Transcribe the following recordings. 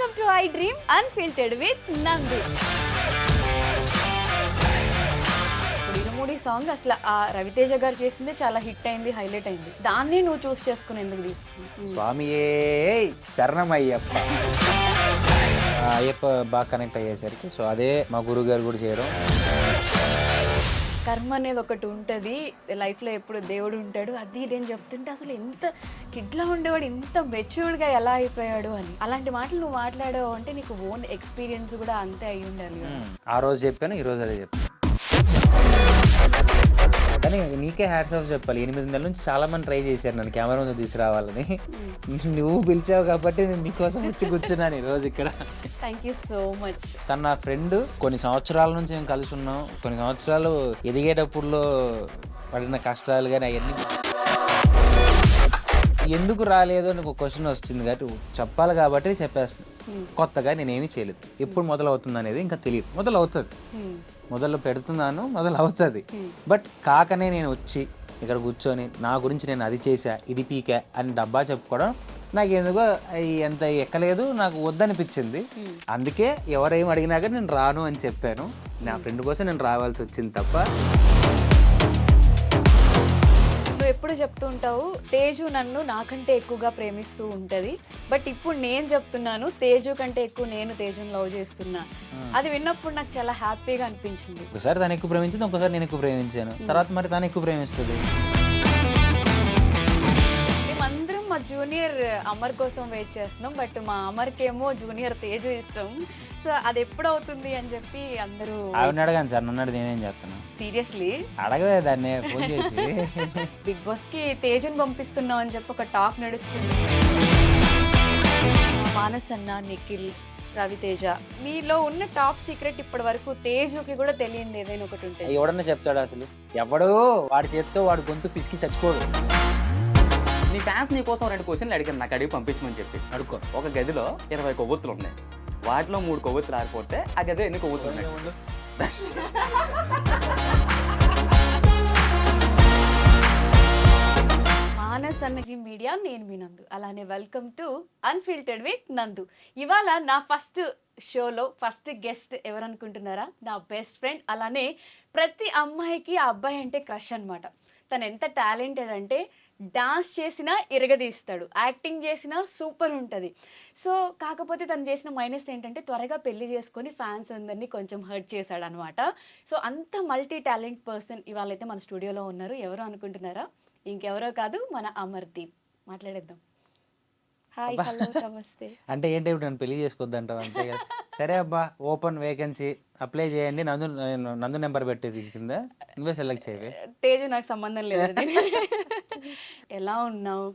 Welcome to I dream unfiltered with నందు. ఇరుముడి song అసలు ఆ రవితేజ గారు చేసింది చాలా హిట్ అయింది, హైలైట్ అయింది. దాన్ని నువ్వు చూస్ చేసుకుని ఎందుకు తీసుకున్నావు? స్వామియే శరణమయ్యప్ప. అయ్యప్ప బాగా కనెక్ట్ అయ్యేసరికి సో అదే మా గురువు గారు కూడా చేయడం. కర్మ అనేది ఒకటి ఉంటుంది లైఫ్లో, ఎప్పుడు దేవుడు ఉంటాడు అది ఇదేం చెప్తుంటే అసలు ఎంత కిడ్లా ఉండేవాడు ఇంత మెచ్యూర్డ్గా ఎలా అయిపోయాడు అని. అలాంటి మాటలు నువ్వు మాట్లాడావు అంటే నీకు ఓన్ ఎక్స్పీరియన్స్ కూడా అంతే అయి ఉండాలి కదా. ఆ రోజు చెప్పాను, ఈ రోజు అదే చెప్పాను. కానీ నీకే హ్యాట్స్ ఆఫ్ చెప్పాలి. 8 నెలల నుంచి చాలా మంది ట్రై చేశారు నన్ను కెమెరా ముందు తీసుకురావాలని. నువ్వు పిలిచావు కాబట్టి నేను నీకోసం వచ్చి కూర్చున్నాను ఈరోజు ఇక్కడ. Thank you so much. తన నా ఫ్రెండ్, కొన్ని సంవత్సరాల నుంచి మేము కలిసి ఉన్నాం. కొన్ని సంవత్సరాలు ఎదిగేటప్పుడులో పడిన కష్టాలు కానీ అవన్నీ ఎందుకు రాలేదు అని ఒక క్వశ్చన్ వస్తుంది కాబట్టి చెప్పాలి కాబట్టి చెప్పేస్తాను. కొత్తగా నేనేమీ చేయలేదు. ఎప్పుడు మొదలవుతుంది అనేది ఇంకా తెలియదు. మొదలవుతుంది, మొదలు పెడుతున్నాను, మొదలు అవుతుంది. బట్ కాకనే నేను వచ్చి ఇక్కడ కూర్చొని నా గురించి నేను అది చేశా, ఇది పీకా అని డబ్బా చెప్పుకోవడం నాకు ఎందుకో ఎంత ఎక్కలేదు, నాకు వద్దనిపించింది. అందుకే ఎవరేం అడిగినా కానీ నేను రాను అని చెప్పాను. నా ఫ్రెండ్ కోసం నేను రావాల్సి వచ్చింది తప్ప. నువ్వు ఎప్పుడు చెప్తూ ఉంటావు తేజు నన్ను నాకంటే ఎక్కువగా ప్రేమిస్తూ ఉంటుంది, బట్ ఇప్పుడు నేను చెప్తున్నాను తేజు కంటే ఎక్కువ నేను తేజుని లవ్ చేస్తున్నా. అది విన్నప్పుడు నాకు చాలా హ్యాపీగా అనిపించింది. ఒకసారి తను ఎక్కువ ప్రేమించింది, ఒకసారి నేను ఎక్కువ ప్రేమించాను, తర్వాత మరి తను ఎక్కువ ప్రేమిస్తుంది. మేమందరం మా జూనియర్ అమర్ కోసం వెయిట్ చేస్తున్నాం, బట్ మా అమర్కేమో జూనియర్ తేజు ఇష్టం. సో అది ఎప్పుడు అవుతుంది అని చెప్పి అందరూ ఆవిడ అడగాను సార్, నన్ను అడిగి నేనేం చేస్తాను. సీరియస్లీ అడగలే దాన్ని ఫోన్ చేసి. బిగ్ బాస్ కి తేజుని పంపిస్తున్నాం అని చెప్పి ఒక టాక్ నడుస్తుంది. మానస్ అన్న, నిఖిల్, రవితేజ, మీలో ఉన్న టాప్ సీక్రెట్ ఇప్పటి వరకు తేజుకి కూడా తెలియదు ఏదైనా ఒకటి ఉంటుంది. ఎవడన్నా చెప్తాడు అసలు? ఎవడు వాడి చేత్తో వాడు గొంతు పిసికి చచ్చిపోడు. నీ ఫ్యాన్స్ నీ కోసం 2 క్వశ్చన్లు అడిగాను, నాకు అడిగి పంపించమని చెప్పి. అడుక్కో. ఒక గదిలో 20 కొవ్వొత్తులు ఉన్నాయి, వాటిలో 3 కొవ్వొత్తులు ఆరిపోతే ఆ గదిలో ఎన్ని కొవ్వొత్తులు ఉన్నాయి? మానస్ అన్నజీ మీడియా, నేను మీ నందు. అలానే వెల్కమ్ టు అన్ఫిల్టర్డ్ విత్ నందు. ఇవాళ నా ఫస్ట్ షోలో ఫస్ట్ గెస్ట్ ఎవరు అనుకుంటున్నారా? నా బెస్ట్ ఫ్రెండ్. అలానే ప్రతి అమ్మాయికి ఆ అబ్బాయి అంటే క్రష్ అనమాట. తను ఎంత టాలెంటెడ్ అంటే డాన్స్ చేసినా ఇరగదీస్తాడు, యాక్టింగ్ చేసినా సూపర్ ఉంటుంది. సో కాకపోతే తను చేసిన మైనస్ ఏంటంటే త్వరగా పెళ్లి చేసుకొని ఫ్యాన్స్ అందరినీ కొంచెం హర్ట్ చేశాడు అనమాట. సో అంత మల్టీ టాలెంట్ పర్సన్ ఇవాళైతే మన స్టూడియోలో ఉన్నారు. ఎవరు అనుకుంటున్నారా? ఇంకెవరో కాదు, మన అమర్దీప్. మాట్లాడేద్దాం. హాయ్, హలో, నమస్తే. అంటే ఏంటి ఇప్పుడు నన్ను పెళ్లి చేసుకోవద్దంటావు అంతే కదా? సరే అబ్బా, ఓపెన్ వేకెన్సీ అప్లై చేయండి, నందు నెంబర్ పెట్టేది కింద, నువ్వే సెలెక్ట్ చేయవే. తేజు నాకు సంబంధం లేదు. ఎలా ఉన్నావు?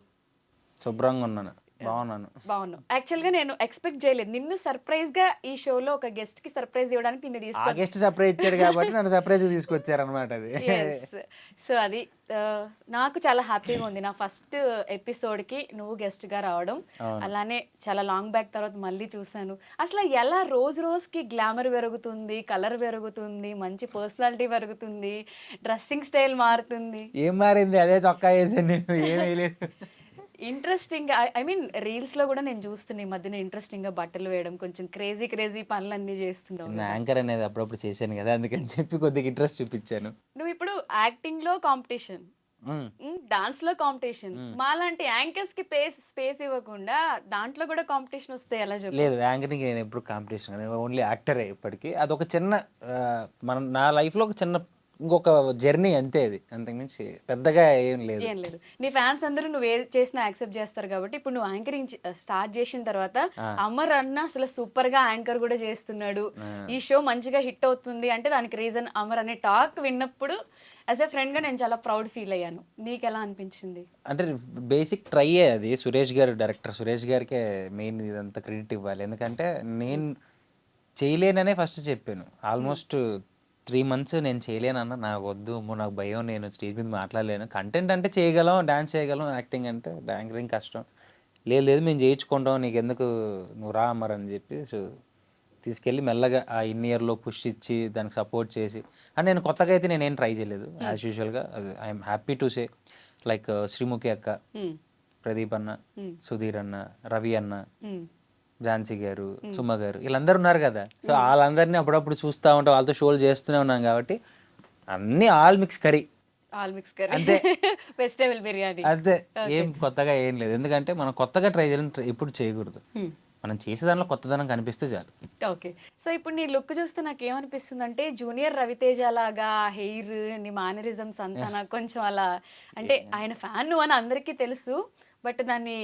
శుభ్రంగా ఉన్నాను, బాగున్నావు. యాక్చువల్గా నేను ఎక్స్పెక్ట్ చేయలేదు నిన్ను సర్ప్రైజ్ గా ఈ షోలో ఒక గెస్ట్ కి సర్ప్రైజ్ ఇవ్వడానికి నిన్ను ఆ గెస్ట్ సర్ప్రైజ్ ఇచ్చాడు కాబట్టి నన్ను సర్ప్రైజ్ తీసుకొచ్చారు అనమాట. అది సో అది నాకు చాలా హ్యాపీగా ఉంది. నా ఫస్ట్ ఎపిసోడ్ కి నువ్వు గెస్ట్ గా రావడం, అలానే చాలా లాంగ్ బ్యాక్ తర్వాత మళ్ళీ చూసాను. అసలు ఎలా రోజు రోజుకి గ్లామర్ పెరుగుతుంది, కలర్ పెరుగుతుంది, మంచి పర్సనాలిటీ పెరుగుతుంది, డ్రెస్సింగ్ స్టైల్ మారుతుంది. ఏం మారింది? అదే చొక్కా వేసాను నేను, ఏం వేయలేదు. ఇంట్రెస్టింగ్, ఐ మీన్ రీల్స్ లో కూడా నేను చూస్తున్నా ఈ మధ్యన ఇంట్రెస్టింగ్ గా బట్టలు వేయడం, కొంచెం క్రేజీ పనులన్నీ చేస్తున్నావు. యాంకర్ అనేది అప్పుడప్పుడు చేశాను కదా, అందుకని చెప్పి కొద్దిగా ఇంట్రెస్ట్ చూపించాను. నువ్వు ఇప్పుడు యాక్టింగ్ లో కాంపిటీషన్, డాన్స్ లో కాంపిటీషన్, మాలాంటి యాంకర్స్ కి స్పేస్ ఇవ్వకుండా దాంట్లో కూడా కాంపిటీషన్ వస్తే ఎలా చెప్పు? లేదు, యాంకరింగ్ నేను ఎప్పుడు కాంపిటీషన్, ఓన్లీ యాక్టరే ఇప్పటికీ. అదొక చిన్న నా లైఫ్లో ఒక చిన్న ఇంకొక జర్నీ అంతే, అది అంతకుమించి పెద్దగా ఏం లేదు. నీ ఫ్యాన్స్ అందరూ నువ్వు ఏది చేసినా యాక్సెప్ట్ చేస్తారు కాబట్టి ఇప్పుడు నువ్వు యాంకరింగ్ స్టార్ట్ చేసిన తర్వాత అమర్ అన్న అసలు సూపర్ గా యాంకర్ కూడా చేస్తున్నాడు, ఈ షో మంచిగా హిట్ అవుతుంది అంటే దానికి రీజన్ అమర్ అనే టాక్ విన్నప్పుడు యాజ్ ఎ ఫ్రెండ్ గా నేను చాలా ప్రౌడ్ ఫీల్ అయ్యాను. నీకు ఎలా అనిపించింది? అంటే బేసిక్ ట్రై అది సురేష్ గారు, డైరెక్టర్ సురేష్ గారికే మెయిన్ ఇదంతా క్రెడిట్ ఇవ్వాలి. ఎందుకంటే నేను చేయలేననే ఫస్ట్ చెప్పాను. ఆల్మోస్ట్ 3 months నేను చేయలేనన్నా, నాకు వద్దు, నాకు భయం, నేను స్టేజ్ మీద మాట్లాడలేను. కంటెంట్ అంటే చేయగలం, డాన్స్ చేయగలం, యాక్టింగ్ అంటే యాంకరింగ్ కష్టం. లేదు మేము చేయించుకుంటాం, నీకు ఎందుకు, నువ్వు రా అమ్మరు అని చెప్పి సో తీసుకెళ్ళి మెల్లగా ఆ ఇయర్లో పుష్ ఇచ్చి దానికి సపోర్ట్ చేసి. అండ్ నేను కొత్తగా అయితే నేనేం ట్రై చేయలేదు, యాజ్ యూజువల్గా. I'm happy to say like Sreemukhi అక్క, ప్రదీప్ అన్న, సుధీర్ అన్న, రవి అన్న, ఝాన్సీ గారు, సుమ గారు వీళ్ళందరూ ఉన్నారు కదా. సో వాళ్ళందరినీ అప్పుడప్పుడు చూస్తూ ఉంటాం, వాళ్ళతో షోలు చేస్తూనే ఉన్నాం కాబట్టి అన్నీ all mix curry all mix curry, అంతే. వెజిటేబుల్ బిర్యానీ. అదే, ఏం కొత్తగా ఏం లేదు. ఎందుకంటే మనం కొత్తగా ట్రై చేయడం ఎప్పుడు చేయకూడదు. మనం చేసే దానిలో కొత్తదనం కనిపిస్తే చాలు. ఓకే. సో ఇప్పుడు నీ లుక్ చూస్తే నాకు ఏమనిపిస్తుంది అంటే జూనియర్ రవితేజ లాగా హెయిర్, నీ మేనరిజమ్స్ అంతా నాకు కొంచెం అలా, అంటే ఆయన ఫ్యాన్ నువ్వు అని అందరికీ తెలుసు, బట్ దాన్ని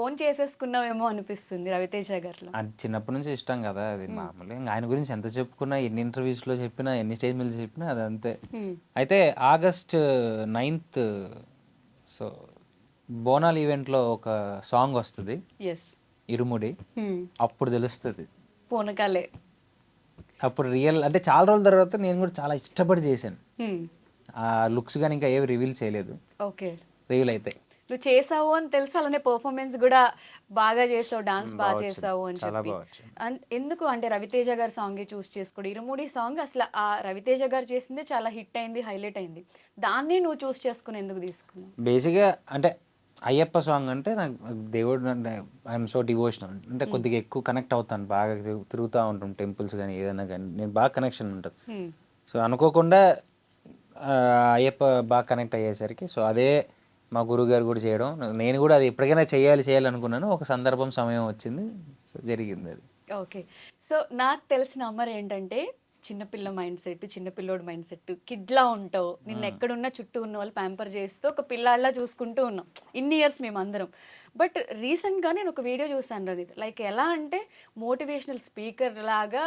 ఓన్ చేసేసుకున్నావేమో అనిపిస్తుంది రవితేజ గారిలో. అది చిన్నప్పటి నుంచి ఇష్టం కదా, అది మామూలుగా. ఇంకా ఆయన గురించి ఎంత చెప్పుకున్నా, ఎన్ని ఇంటర్వ్యూస్లో చెప్పినా, ఎన్ని స్టేజ్ మీద చెప్పినా అది అంతే. అయితే ఆగస్ట్ 9th సో బోనాల్ ఈవెంట్లో ఒక సాంగ్ వస్తుంది, ఎస్, ఇరుముడి. అప్పుడు తెలుస్తుంది, పూనకాలే. అప్పుడు రియల్ అంటే చాలా రోజుల తర్వాత నేను కూడా చాలా ఇష్టపడి చేశాను. ఆ లుక్స్ కానీ ఇంకా ఏవి రివీల్ చేయలేదు, ఓకే. రివీల్ అయితే నువ్వు చేసావు అని తెలుసు, అలానే పర్ఫార్మెన్స్ కూడా బాగా చేసావు, డాన్స్ బాగా వచ్చింది, చేసావు అని చాలా చెప్పి. బాగా వచ్చింది. ఎందుకు అంటే రవితేజ గారి సాంగ్ చూస్ చేసుకోడు, ఇరుముడి సాంగ్ అసలు ఆ రవితేజ గారు చేసిందే చాలా హిట్ అయింది, హైలైట్ అయింది, దాన్ని నువ్వు చూస్ చేసుకుని ఎందుకు తీసుకున్నావు? బేసిక్గా అంటే అయ్యప్ప సాంగ్ అంటే నాకు దేవుడు అంటే ఐఎమ్ సో డివోషనల్, అంటే కొద్దిగా ఎక్కువ కనెక్ట్ అవుతాను, బాగా తిరుగుతూ ఉంటాం టెంపుల్స్ కానీ ఏదైనా కానీ, నేను బాగా కనెక్షన్ ఉంటుంది. సో అనుకోకుండా అయ్యప్ప బాగా కనెక్ట్ అయ్యేసరికి సో అదే మా గురువుగారు కూడా చేయడం, నేను కూడా అది ఎప్పటికైనా చేయాలనుకున్నాను. ఒక సందర్భం, సమయం వచ్చింది, సో జరిగింది అది. ఓకే. సో నాకు తెలిసిన అమర్ ఏంటంటే చిన్నపిల్ల మైండ్ సెట్, చిన్నపిల్లోడు మైండ్ సెట్, కిడ్లా ఉంటావు, నిన్న ఎక్కడున్నా చుట్టూ ఉన్న వాళ్ళు ప్యాంపర్ చేస్తూ ఒక పిల్లాడిలా చూసుకుంటూ ఉన్నాం ఇన్ని ఇయర్స్ మేమందరం. బట్ రీసెంట్గా నేను ఒక వీడియో చూసాను అది, లైక్ ఎలా అంటే మోటివేషనల్ స్పీకర్ లాగా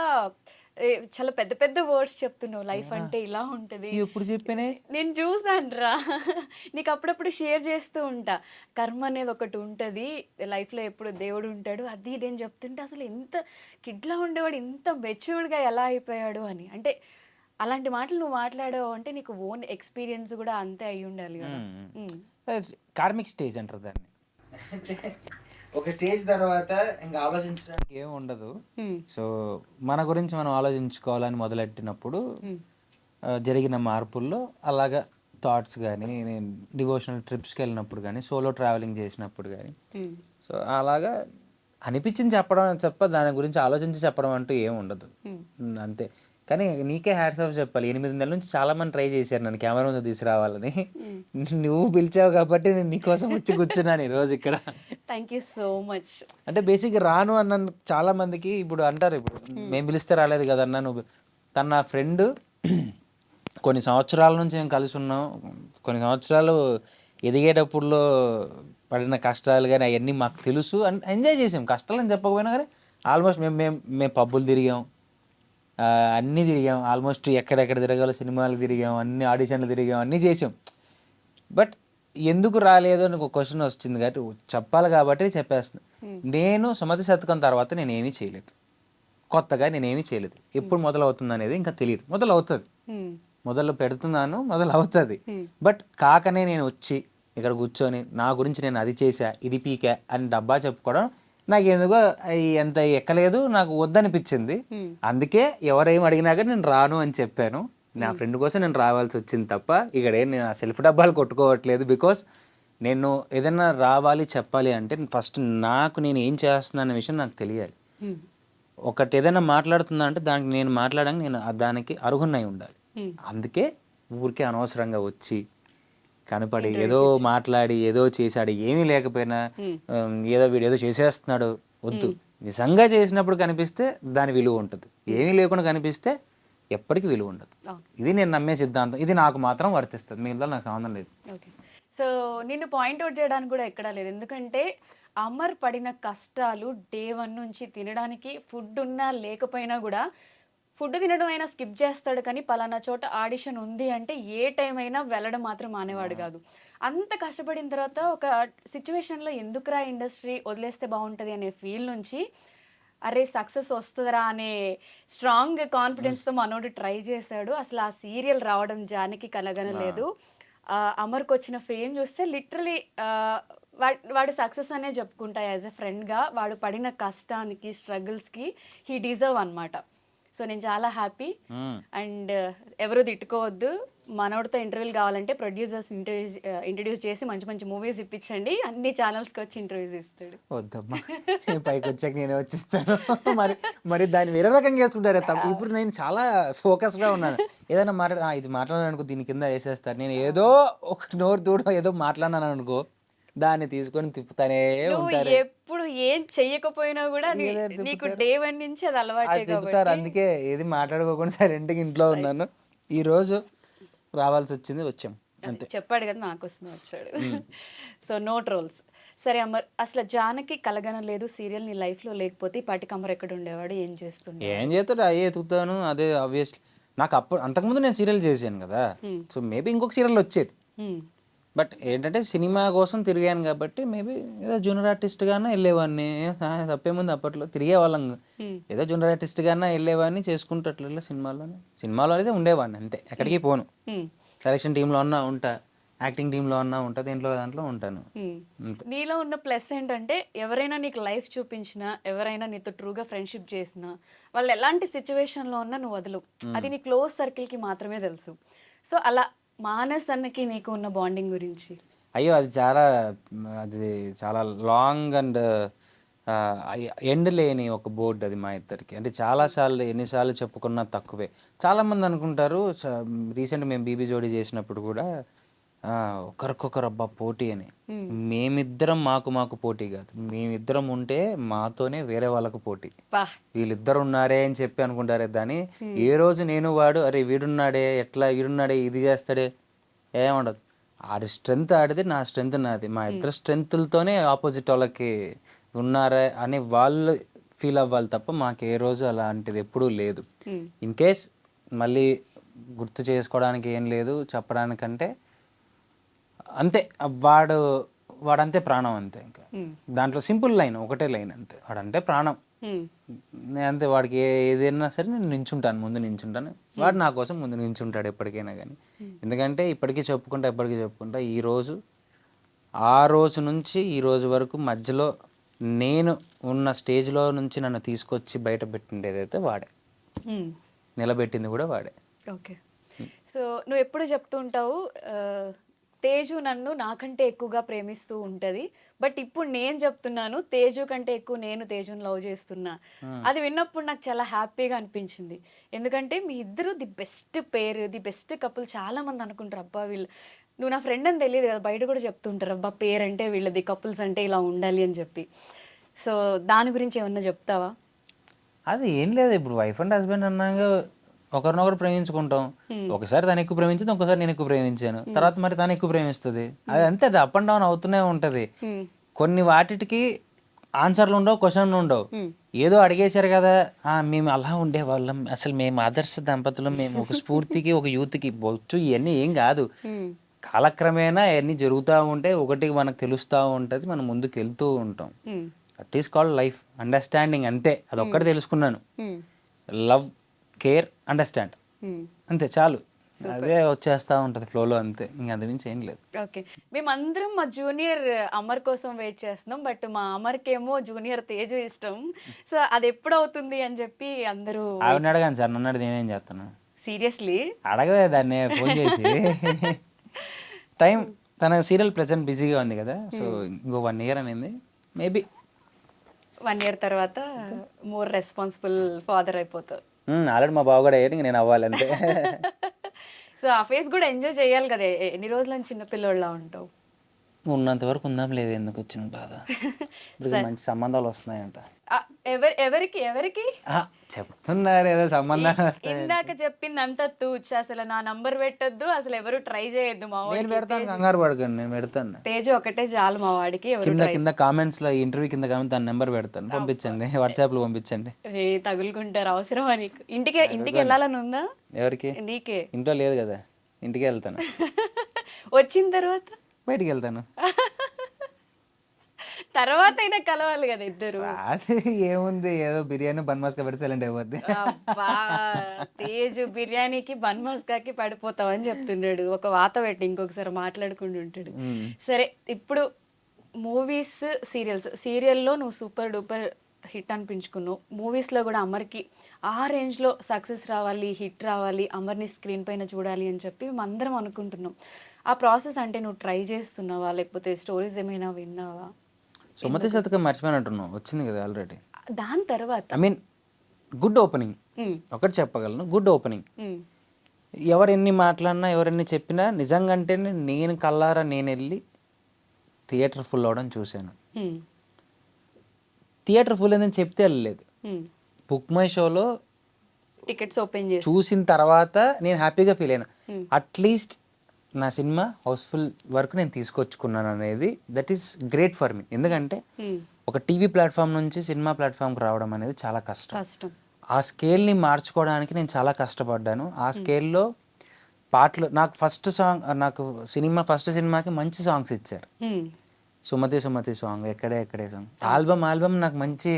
చాలా పెద్ద పెద్ద వర్డ్స్ చెప్తున్నావు, లైఫ్ అంటే ఇలా ఉంటుంది. ఎప్పుడు చెప్పానే, నేను చూసాను రా, నీకు అప్పుడప్పుడు షేర్ చేస్తూ ఉంటా, కర్మ అనేది ఒకటి ఉంటుంది లైఫ్లో, ఎప్పుడు దేవుడు ఉంటాడు, అది ఇదేం చెప్తుంటే అసలు ఎంత కిడ్లా ఉండేవాడు ఇంత మెచ్యూర్డ్గా ఎలా అయిపోయాడు అని. అంటే అలాంటి మాటలు నువ్వు మాట్లాడావు అంటే నీకు ఓన్ ఎక్స్పీరియన్స్ కూడా అంతే అయి ఉండాలి కదా. కార్మిక్ స్టేజ్ అంటారు దాన్ని. ఒక స్టేజ్ తర్వాత ఇంకా ఆలోచించడానికి ఏమి ఉండదు. సో మన గురించి మనం ఆలోచించుకోవాలని మొదలెట్టినప్పుడు జరిగిన మార్పుల్లో అలాగా థాట్స్ కానీ, నేను డివోషనల్ ట్రిప్స్కి వెళ్ళినప్పుడు కానీ, సోలో ట్రావెలింగ్ చేసినప్పుడు కానీ, సో అలాగా అనిపించింది చెప్పడం తప్ప దాని గురించి ఆలోచించి చెప్పడం అంటూ ఏమి ఉండదు, అంతే. కానీ నీకే హ్యాట్స్ ఆఫ్ చెప్పాలి, 8 నెలల నుంచి చాలా మంది ట్రై చేశారు నన్ను కెమెరా ముందు తీసుకురావాలని. నువ్వు పిలిచావు కాబట్టి నేను నీకోసం వచ్చి కూర్చున్నాను ఈరోజు ఇక్కడ. Thank you so much. అంటే బేసిక్గా రాను అన్న చాలా మందికి ఇప్పుడు అంటారు, ఇప్పుడు మేము పిలిస్తే రాలేదు కదన్నా నువ్వు. తన నా ఫ్రెండ్, కొన్ని సంవత్సరాల నుంచి మేము కలిసి ఉన్నాం, కొన్ని సంవత్సరాలు ఎదిగేటప్పుడులో పడిన కష్టాలు కానీ అవన్నీ మాకు తెలుసు, ఎంజాయ్ చేసాం. కష్టాలని చెప్పకపోయినా కానీ ఆల్మోస్ట్ మేము పబ్బులు తిరిగాం, అన్నీ తిరిగాం, ఆల్మోస్ట్ ఎక్కడెక్కడ తిరగాలో సినిమాలు తిరిగాం, అన్ని ఆడిషన్లు తిరిగాం, అన్నీ చేసాం. బట్ ఎందుకు రాలేదు అని ఒక క్వశ్చన్ వచ్చింది కాబట్టి చెప్పాలి కాబట్టి చెప్పేస్తున్నాను. నేను సుమతి శతకం తర్వాత నేనేమీ చేయలేదు, కొత్తగా నేనేమీ చేయలేదు. ఎప్పుడు మొదలవుతుంది అనేది ఇంకా తెలియదు, మొదలవుతుంది, మొదలు పెడుతున్నాను, మొదలవుతుంది. బట్ కాకనే నేను వచ్చి ఇక్కడ కూర్చొని నా గురించి నేను అది చేశా, ఇది పీకా అని డబ్బా చెప్పుకోవడం నాకు ఎందుకో ఎంత ఎక్కలేదు, నాకు వద్దనిపించింది. అందుకే ఎవరేం అడిగినాక నేను రాను అని చెప్పాను. నా ఫ్రెండ్ కోసం నేను రావాల్సి వచ్చింది తప్ప ఇక్కడ నేను ఆ సెల్ఫ్ డబ్బాలు కొట్టుకోవట్లేదు. బికాస్ నేను ఏదైనా రావాలి చెప్పాలి అంటే ఫస్ట్ నాకు నేను ఏం చేస్తున్నా అనే విషయం నాకు తెలియాలి. ఒకటి ఏదైనా మాట్లాడుతున్నా అంటే దానికి నేను మాట్లాడడానికి నేను దానికి అర్హున్నై ఉండాలి. అందుకే ఊరికే అనవసరంగా వచ్చి కనపడి ఏదో మాట్లాడి ఏదో చేశాడు, ఏమీ లేకపోయినా ఏదో వీడు ఏదో చేసేస్తున్నాడు, వద్దు. నిజంగా చేసినప్పుడు కనిపిస్తే దాని విలువ ఉంటుంది, ఏమీ లేకుండా కనిపిస్తే ఎప్పటికీ విలువ ఉండదు. ఇది నేను నమ్మే సిద్ధాంతం, ఇది నాకు మాత్రం వర్తిస్తుంది, మిగతా నాకు సంబంధం లేదు. ఓకే. సో నిన్ను పాయింట్అవుట్ చేయడానికి కూడా ఎక్కడా లేదు, ఎందుకంటే అమర్ పడిన కష్టాలు డే 1 నుంచి తినడానికి ఫుడ్ ఉన్నా లేకపోయినా కూడా, ఫుడ్ తినడం అయినా స్కిప్ చేస్తాడు కానీ పలానా చోట ఆడిషన్ ఉంది అంటే ఏ టైం అయినా వెళ్ళడం మాత్రం మానేవాడు కాదు. అంత కష్టపడిన తర్వాత ఒక సిచ్యువేషన్లో ఎందుకురా ఇండస్ట్రీ వదిలేస్తే బాగుంటుంది అనే ఫీల్ నుంచి అరే సక్సెస్ వస్తుందిరా అనే స్ట్రాంగ్ కాన్ఫిడెన్స్తో మనోడు ట్రై చేశాడు. అసలు ఆ సీరియల్ రావడం జానికి కలగనలేదు. అమర్కి వచ్చిన ఫేమ్ చూస్తే లిటరలీ వాడు సక్సెస్ అనే చెప్పుకుంటా. యాజ్ ఎ ఫ్రెండ్గా వాడు పడిన కష్టానికి, స్ట్రగుల్స్కి హీ డిజర్వ్ అనమాట. సో నేను చాలా హ్యాపీ. అండ్ ఎవరు తిట్టుకోవద్దు, మనోడితో ఇంటర్వ్యూలు కావాలంటే ప్రొడ్యూసర్స్ ఇంట్రడ్యూస్ చేసి మంచి మంచి మూవీస్ ఇప్పించండి, అన్ని ఛానల్స్కి వచ్చి ఇంటర్వ్యూస్ ఇస్తాడు. వద్దమ్మా, నేను పైకి వచ్చాక నేనే వచ్చేస్తాను. మరి మరి దాన్ని వేరే రకంగా చేసుకుంటారు. ఇప్పుడు నేను చాలా ఫోకస్గా ఉన్నాను. ఏదైనా ఇది మాట్లాడాను అనుకో, దీని కింద వేసేస్తారు. నేను ఏదో ఒక నోరు దూడ ఏదో మాట్లాడినాను అనుకో, దాన్ని తీసుకొని తిప్పుతానే నువ్వు ఉంటారు. ఎప్పుడు ఏం చెయ్యకపోయినా కూడా నీకు డే 1 నుంచి అది అలవాటే తిప్పుతారు. కాబట్టి అందుకే ఏది మాట్లాడుకోకుండా సైలెంట్గా ఇంట్లో ఉన్నాను. ఈ రోజు రావాల్సి వచ్చింది, వచ్చాం అంతే. చెప్పాడు కదా, నా కోసమే వచ్చాడు. So no trolls. సరే అమర్, అసలు జానకి కలగనలేదు సీరియల్ నీ లైఫ్ లో లేకపోతే ఈ పాటికి అమర్ ఎక్కడ ఉండేవాడు, ఏం చేస్తుండే? ఏం చేస్తాడు, అయ్యే ఎతుకుతాను. అదే ఆబ్వియస్లీ నాకు అంతకుముందు నేను సీరియల్ చేశాను కదా, సో మేబీ ఇంకొక సీరియల్ వచ్చేది. బట్ ఏంటంటే సినిమా కోసం తిరిగాను కాబట్టి మేబీ ఏదో జూనియర్ ఆర్టిస్ట్గానే వెళ్ళేవాడిని. తప్పేముంది, అప్పట్లో తిరిగేవాళ్ళం. ఏదో జూనియర్ ఆర్టిస్ట్గానే వెళ్ళేవాడిని, చేసుకుంటూ అట్లా సినిమాలో అయితే ఉండేవాడిని అంతే. ఎక్కడికి పోను. సెలక్షన్ టీంలో అన్నా ఉంటా, యాక్టింగ్ టీంలో అన్నా ఉంటా, దాంట్లో ఉంటాను. నీలో ఉన్న ప్లస్ ఏంటంటే ఎవరైనా నీకు లైఫ్ చూపించినా, ఎవరైనా నీతో ట్రూగా ఫ్రెండ్షిప్ చేసినా, వాళ్ళు ఎలాంటి సిచ్యువేషన్లో ఉన్నా నువ్వు వదలు. అది నీ క్లోజ్ సర్కిల్కి మాత్రమే తెలుసు. సో అలా మానస్ అన్నకి నీకు ఉన్న బాండింగ్ గురించి? అయ్యో, అది చాలా లాంగ్ అండ్ ఎండ్ లేని ఒక బోర్డు అది మా ఇద్దరికి. అంటే ఎన్నిసార్లు చెప్పుకున్నా తక్కువే. చాలామంది అనుకుంటారు, రీసెంట్ మేము బీబీ జోడీ చేసినప్పుడు కూడా ఒకరికొకరు అబ్బా పోటీ అని. మేమిద్దరం మాకు పోటీ కాదు, మేమిద్దరం ఉంటే మాతోనే వేరే వాళ్ళకు పోటీ. వీళ్ళిద్దరు ఉన్నారే అని చెప్పి అనుకుంటారే, దాన్ని ఏ రోజు నేను వాడు అరే వీడున్నాడే, ఎట్లా వీడున్నాడే, ఇది చేస్తాడే, ఏముండదు. ఆడి స్ట్రెంగ్త్ ఆడిది, నా స్ట్రెంగ్త్ నాది. మా ఇద్దరు స్ట్రెంగ్త్లతోనే ఆపోజిట్ వాళ్ళకి ఉన్నారా అని వాళ్ళు ఫీల్ అవ్వాలి తప్ప మాకు ఏ రోజు అలాంటిది ఎప్పుడూ లేదు. ఇన్ కేస్ మళ్ళీ గుర్తు చేసుకోవడానికి ఏం లేదు చెప్పడానికంటే, అంతే. వాడంతే ప్రాణం అంతే. ఇంకా దాంట్లో సింపుల్ లైన్, ఒకటే లైన్ అంతే, వాడంటే ప్రాణం అంతే. వాడికి ఏదైనా సరే నేను ముందు నించుంటాను. వాడు నా కోసం ముందు నించుంటాడు ఎప్పటికైనా కానీ. ఎందుకంటే ఎప్పటికీ చెప్పుకుంటా ఆ రోజు నుంచి ఈ రోజు వరకు మధ్యలో నేను ఉన్న స్టేజ్లో నుంచి నన్ను తీసుకొచ్చి బయట పెట్టిండేదైతే వాడే, నిలబెట్టింది కూడా వాడే. ఓకే. సో నువ్వు ఎప్పుడు చెప్తూ ఉంటావు, తేజు నన్ను నాకంటే ఎక్కువగా ప్రేమిస్తూ ఉంటుంది, బట్ ఇప్పుడు నేను చెప్తున్నాను తేజు కంటే ఎక్కువ నేను తేజుని లవ్ చేస్తున్నా. అది విన్నప్పుడు నాకు చాలా హ్యాపీగా అనిపించింది. ఎందుకంటే మీ ఇద్దరు the best pair, the best couple. చాలా మంది అనుకుంటారు అబ్బా వీళ్ళు, నువ్వు నా ఫ్రెండ్ అని తెలియదు కదా, బయట కూడా చెప్తుంటారు అబ్బా పేర్ అంటే వీళ్ళది, కపుల్స్ అంటే ఇలా ఉండాలి అని చెప్పి. సో దాని గురించి ఏమన్నా చెప్తావా? అది ఏం లేదు, ఇప్పుడు వైఫ్ అండ్ హస్బెండ్ అన్నాక ఒకరినొకరు ప్రేమించుకుంటాం. ఒకసారి తను ఎక్కువ ప్రేమించింది, ఒకసారి నేను ఎక్కువ ప్రేమించాను, తర్వాత మరి తను ఎక్కువ ప్రేమిస్తుంది. అది అంతే, అది అప్ అండ్ డౌన్ అవుతూనే ఉంటది. కొన్ని వాటికి ఆన్సర్లు ఉండవు, క్వశ్చన్లు ఉండవు. ఏదో అడిగేశారు కదా, మేము అలా ఉండేవాళ్ళం, అసలు మేము ఆదర్శ దంపతులు, మేము ఒక స్ఫూర్తికి ఒక యూత్కి బొచ్చు, ఇవన్నీ ఏం కాదు. కాలక్రమేణా అవన్నీ జరుగుతూ ఉంటాయి, ఒకటికి మనకు తెలుస్తూ ఉంటుంది, మనం ముందుకు వెళ్తూ ఉంటాం. That is called life, understanding అంతే. అది ఒక్కటి తెలుసుకున్నాను, లవ్, కేర్, అండర్స్టాండ్, అంతే చాలు. అదే వచ్చేస్తా ఉంటది ఫ్లోలో, అంతే. ఇంకా అందు నుంచి ఏం లేదు. ఓకే. మేమందరం మా జూనియర్ అమర్ కోసం వెయిట్ చేస్తున్నాం, బట్ మా అమర్కేమో జూనియర్ తేజు ఇష్టం. సో అది ఎప్పుడు అవుతుంది అని చెప్పి అందరూ ఆవిడని అడగాను సార్, నన్ను అడిగి నేనేం చేస్తాను? సీరియస్లీ అడగదే దాన్ని ఫోన్ చేసి. టైం, తన సీరియల్ ప్రెసెంట్ బిజీగా ఉంది కదా, సో ఇంకో 1 year అనేది, మేబీ 1 year తర్వాత మోర్ రెస్పాన్సిబుల్ ఫాదర్ అయిపోతావు. ఆల్రెడీ మా బావ కూడా అయ్యాడు, ఇంక నేను అవ్వాలి అంతే. సో ఆ ఫేస్ కూడా ఎంజాయ్ చేయాలి కదా, ఎన్ని రోజులని చిన్నపిల్లోళ్ళ ఉంటావు. ఉన్నంత వరకు ఉందాం, లేదు ఎందుకు వచ్చిన బాధ. మంచి సంబంధాలు వస్తున్నాయంట. ఎవరికి చెప్తున్నారు ఏదో సంబంధాలు. ఇందాక చెప్పిందంతా తూచ్, అసలు నా నంబర్ పెట్టద్దు, అసలు ఎవరు ట్రై చేయొద్దు. మా నేను పెడతాను, కంగారు పడకండి, నేను పెడతాను. తేజు ఒకటే చాలు మా వాడికి. కింద కామెంట్స్ లో, ఇంటర్వ్యూ కింద కామెంట్ తన నెంబర్ పెడతాను, పంపించండి, వాట్సాప్ లో పంపించండి. తగులుకుంటారు, అవసరమా నీకు? ఇంటికి వెళ్ళాలని ఉందా? ఎవరికి? నీకే. ఇంట్లో లేదు కదా, ఇంటికి వెళ్తాను. వచ్చిన తర్వాత బయటికి వెళ్తాను. తర్వాత అయినా కలవాలి కదా ఇద్దరు. అది ఏముంది, ఏదో బిర్యానీ బన్ మస్కా పెడితే సైలెంట్ అయిపోద్ది. తేజు బిర్యానీకి బన్ మస్కాకి పడిపోతావు అని చెప్తున్నాడు. ఒక వాత పెట్టి ఇంకొకసారి మాట్లాడుకుంటూ ఉంటాడు. సరే, ఇప్పుడు మూవీస్, సీరియల్లో నువ్వు సూపర్ డూపర్ హిట్ అనిపించుకున్నావు. మూవీస్లో కూడా అమర్కి ఆ రేంజ్లో సక్సెస్ రావాలి, హిట్ రావాలి, అమర్ని స్క్రీన్ పైన చూడాలి అని చెప్పి మేము అందరం అనుకుంటున్నాం. ఆ ప్రాసెస్ అంటే నువ్వు ట్రై చేస్తున్నావా, లేకపోతే స్టోరీస్ ఏమైనా విన్నావా? సుమతి శతకం మర్చిపోయినట్టున్నావు, వచ్చింది కదా ఆల్రెడీ. దాని తర్వాత ఐ మీన్ గుడ్ ఓపెనింగ్, ఉమ్, ఒకటి చెప్పగలను, గుడ్ ఓపెనింగ్. ఉమ్, ఎవరెన్ని మాట్లాడినా ఎవరెన్ని చెప్పినా నిజంగా అంటేనే నేను కల్లారా నేను వెళ్ళి థియేటర్ ఫుల్ అవడం చూశాను. ఉమ్, థియేటర్ ఫుల్ అయిందని చెప్తే వెళ్ళలేదు. ఉమ్. బుక్ మై షోలో టికెట్స్ ఓపెన్ చేసి చూసిన తర్వాత నేను హ్యాపీగా ఫీల్ అయినా. Hmm. అట్లీస్ట్ నా సినిమా హౌస్ఫుల్ వరకు నేను తీసుకొచ్చుకున్నాను అనేది that is great for me. ఎందుకంటే ఉమ్, ఒక టీవీ ప్లాట్ఫామ్ నుంచి సినిమా ప్లాట్ఫామ్కి రావడం అనేది చాలా కష్టం. కష్టం. ఆ స్కేల్ని మార్చుకోవడానికి నేను చాలా కష్టపడ్డాను. ఆ స్కేల్లో పాటలు నాకు ఫస్ట్ సాంగ్, నాకు ఫస్ట్ సినిమాకి మంచి సాంగ్స్ ఇచ్చారు. ఉమ్, సుమతి సుమతి సాంగ్, ఎక్కడే ఎక్కడే సాంగ్, ఆల్బమ్ నాకు మంచి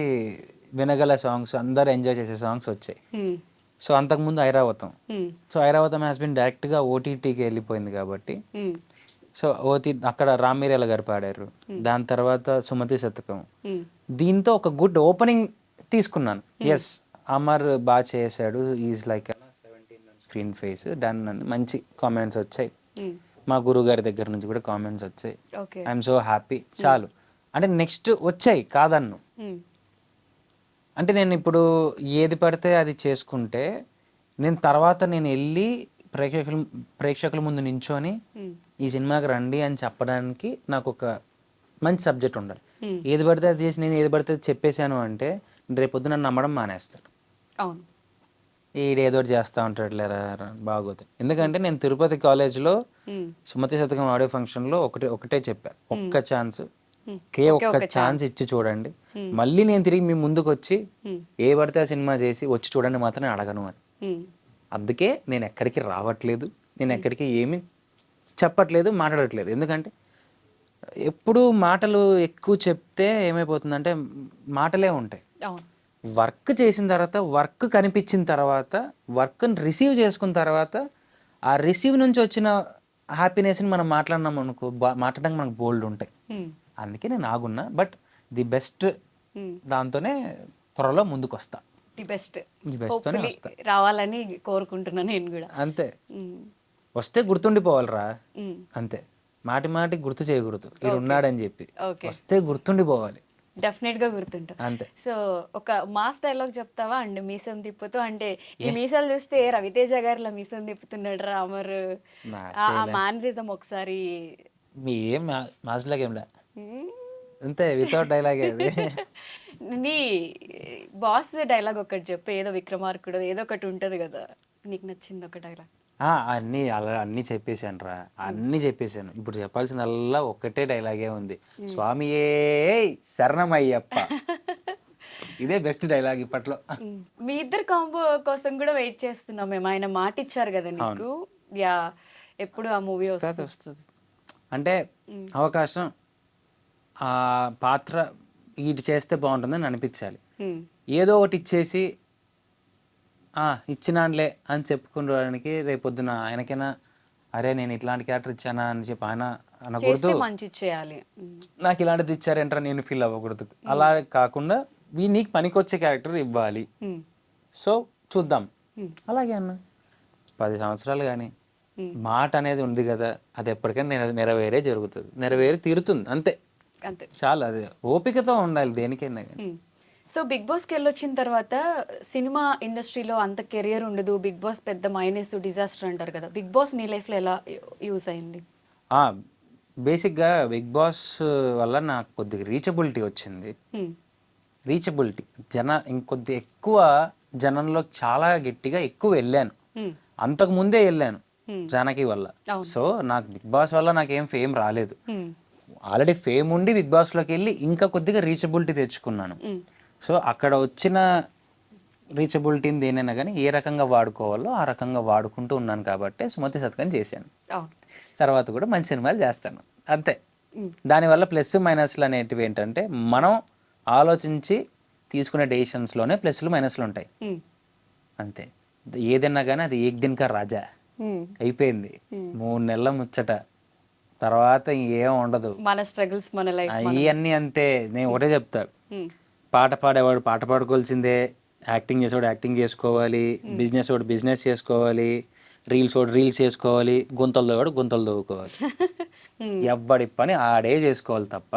వినగల సాంగ్స్, అందరు ఎంజాయ్ చేసే సాంగ్స్ వచ్చాయి. ఉమ్, సో అంతకుముందు ఐరావతం, ఉమ్, సో ఐరావతం హ్యాస్ బిన్ డైరెక్ట్గా ఓటీటీకి వెళ్ళిపోయింది కాబట్టి, ఉమ్, సో అక్కడ రామ్మీరేల గారు పాడారు. దాని తర్వాత సుమతి శతకం, ఉమ్, దీంతో ఒక గుడ్ ఓపెనింగ్ తీసుకున్నాను. ఎస్, అమర్ బాగా చేశాడు, is like screen face done అని మంచి కామెంట్స్ వచ్చాయి. ఉమ్. మా గురువు గారి దగ్గర నుంచి కూడా కామెంట్స్ వచ్చాయి. ఓకే. I'm so happy. చాలు, అంటే నెక్స్ట్ వచ్చాయి కాదన్ను. ఉమ్, అంటే నేను ఇప్పుడు ఏది పడితే అది చేసుకుంటే, నేను తర్వాత నేను వెళ్ళి ప్రేక్షకుల ముందు నించొని ఉమ్, ఈ సినిమాకి రండి అని చెప్పడానికి నాకు ఒక మంచి సబ్జెక్ట్ ఉండాలి. ఉమ్. ఏది పడితే అది చేసి నేను ఏది పడితే అది చెప్పేశాను అంటే రేపొద్దు నన్ను నమ్మడం మానేస్తారు. అవును. ఈడేదో ఒకటి చేస్తూ ఉంటాడు లేరా బాగోతుంది. ఎందుకంటే నేను తిరుపతి కాలేజ్లో ఉమ్, సుమతి శతకం ఆడియో ఫంక్షన్లో ఒకటే చెప్పా, ఒక్క ఛాన్స్, ఉమ్. ఒక్క ఛాన్స్ ఇచ్చి చూడండి, మళ్ళీ నేను తిరిగి మీ ముందుకు వచ్చి ఉమ్, ఏ పడితే ఆ సినిమా చేసి వచ్చి చూడండి మాత్రం నేను అడగను అని. ఉమ్, అందుకే నేను ఎక్కడికి రావట్లేదు, నేను ఎక్కడికి ఏమి చెప్పట్లేదు, మాట్లాడట్లేదు. ఎందుకంటే ఎప్పుడు మాటలు ఎక్కువ చెప్తే ఏమైపోతుందంటే మాటలే ఉంటాయి. అవును. వర్క్ చేసిన తర్వాత, వర్క్ కనిపించిన తర్వాత, వర్క్ని రిసీవ్ చేసుకున్న తర్వాత, ఆ రిసీవ్ నుంచి వచ్చిన హ్యాపీనెస్ని మనం మాట్లాడినాం అనుకో, మాట్లాడడానికి మనకు బోల్డ్ ఉంటాయి. ఉమ్, అందుకే నేను ఆగున్నా. బట్ ది బెస్ట్ ఉమ్. దాంతోనే త్వరలో ముందుకు వస్తా. ది బెస్ట్ ది బెస్ట్తోనే వస్తా రావాలని కోరుకుంటున్నాను నేను కూడా. అంతే. ఉమ్, వస్తే గుర్తుండిపోవాలిరా, ఉమ్. అంతే. మాటి మాటి గుర్తు చేయకూడదు వీడు ఉన్నాడని చెప్పి. ఓకే. వస్తే గుర్తుండిపోవాలి, డెఫినెట్ గా గుర్తుంటా. అంతే. సో ఒక మాస్ డైలాగ్ చెప్తావా అండి? మీసం తిప్పుతూ, అంటే ఈ మీసాలు చూస్తే రవితేజ గారిలా మీసం తిప్పుతున్నాడు రా అమర్, నా ఆ మానరిజం ఒకసారి. మీ ఏం మాస్లాగా ఏంలే, ఉమ్. అంతే, వితౌట్ డైలాగే అది. నీ బాస్ డైలాగ్ ఒకటి చెప్పు, ఏదో విక్రమార్కుడు ఏదో ఒకటి ఉంటది కదా, నీకు నచ్చింది ఒక డైలాగ్. అన్నీ అలా అన్నీ చెప్పేశాను రా, అన్నీ చెప్పేశాను. ఇప్పుడు చెప్పాల్సిందల్లా ఒక్కటే డైలాగే ఉంది, స్వామియే శరణమయ్యప్ప. ఇదే బెస్ట్ డైలాగ్ ఇప్పట్లో. మీ ఇద్దరు కాంబో కోసం కూడా వెయిట్ చేస్తున్నాం మేము. ఆయన మాట ఇచ్చారు కదా నీకు. యా, ఎప్పుడు ఆ మూవీ వస్తుంది? వస్తుంది అంటే అవకాశం, ఆ పాత్ర వీటి చేస్తే బాగుంటుందని అనిపించాలి. ఏదో ఒకటి ఇచ్చేసి ఇచ్చినానులే అని చెప్పుకోవడానికి రేపొద్దున ఆయనకైనా అరే నేను ఇట్లాంటి క్యారెక్టర్ ఇచ్చానా అని చెప్పి ఆయన అనకూడదు, మంచి చేయాలి, నాకు ఇలాంటిది ఇచ్చారంటారా నేను ఫీల్ అవ్వకూడదు. అలా కాకుండా నీకు పనికొచ్చే క్యారెక్టర్ ఇవ్వాలి. సో చూద్దాం. అలాగే అన్న 10 సంవత్సరాలు కానీ మాట అనేది ఉంది కదా, అది ఎప్పటికైనా నెరవేరే జరుగుతుంది, నెరవేరి తీరుతుంది, అంతే. అంతే, చాలా. అది ఓపికతో ఉండాలి దేనికైనా కానీ. సో బిగ్ బాస్కి వెళ్ళొచ్చిన తర్వాత సినిమా ఇండస్ట్రీలో అంత కెరియర్ ఉండదు, బిగ్ బాస్ పెద్ద మైనస్ డిజాస్టర్ అంటారు కదా, బిగ్ బాస్ నీ లైఫ్లో ఎలా యూస్ అయింది? బేసిక్గా బిగ్ బాస్ వల్ల నాకు కొద్దిగా రీచబిలిటీ వచ్చింది. రీచబిలిటీ ఇంకొద్ది ఎక్కువ జనంలో చాలా గట్టిగా ఎక్కువ వెళ్ళాను. అంతకు ముందే వెళ్ళాను జానకి వల్ల. సో నాకు బిగ్ బాస్ వల్ల నాకేం ఫేమ్ రాలేదు, ఆల్రెడీ ఫేమ్ ఉండి బిగ్ బాస్లోకి వెళ్ళి ఇంకా కొద్దిగా రీచబిలిటీ తెచ్చుకున్నాను. సో అక్కడ వచ్చిన రీచబిలిటీని దేనైనా కానీ ఏ రకంగా వాడుకోవాలో ఆ రకంగా వాడుకుంటూ ఉన్నాను కాబట్టి సుమతి శతకం చేశాను. తర్వాత కూడా మంచి సినిమాలు చేస్తాను, అంతే. దానివల్ల ప్లస్ మైనస్లు అనేటివి ఏంటంటే మనం ఆలోచించి తీసుకునే డెసిషన్స్లోనే ప్లస్లు మైనస్లు ఉంటాయి, అంతే. ఏదైనా కానీ అది ఏక్ దిన్ కా రాజా అయిపోయింది, 3 నెలల ముచ్చట, తర్వాత ఏం ఉండదు. మన స్ట్రగుల్స్ మన లైఫ్ ఇవన్నీ అంతే. నేను ఒకటే చెప్తా, పాట పాడేవాడు పాట పాడుకోవాల్సిందే, యాక్టింగ్ చేసేవాడు యాక్టింగ్ చేసుకోవాలి, బిజినెస్ వాడు బిజినెస్ చేసుకోవాలి, రీల్స్ వాడు రీల్స్ చేసుకోవాలి, గుంతలు తోవాడు గుంతలు తవ్వుకోవాలి. ఎవ్వడి పని ఆడే చేసుకోవాలి తప్ప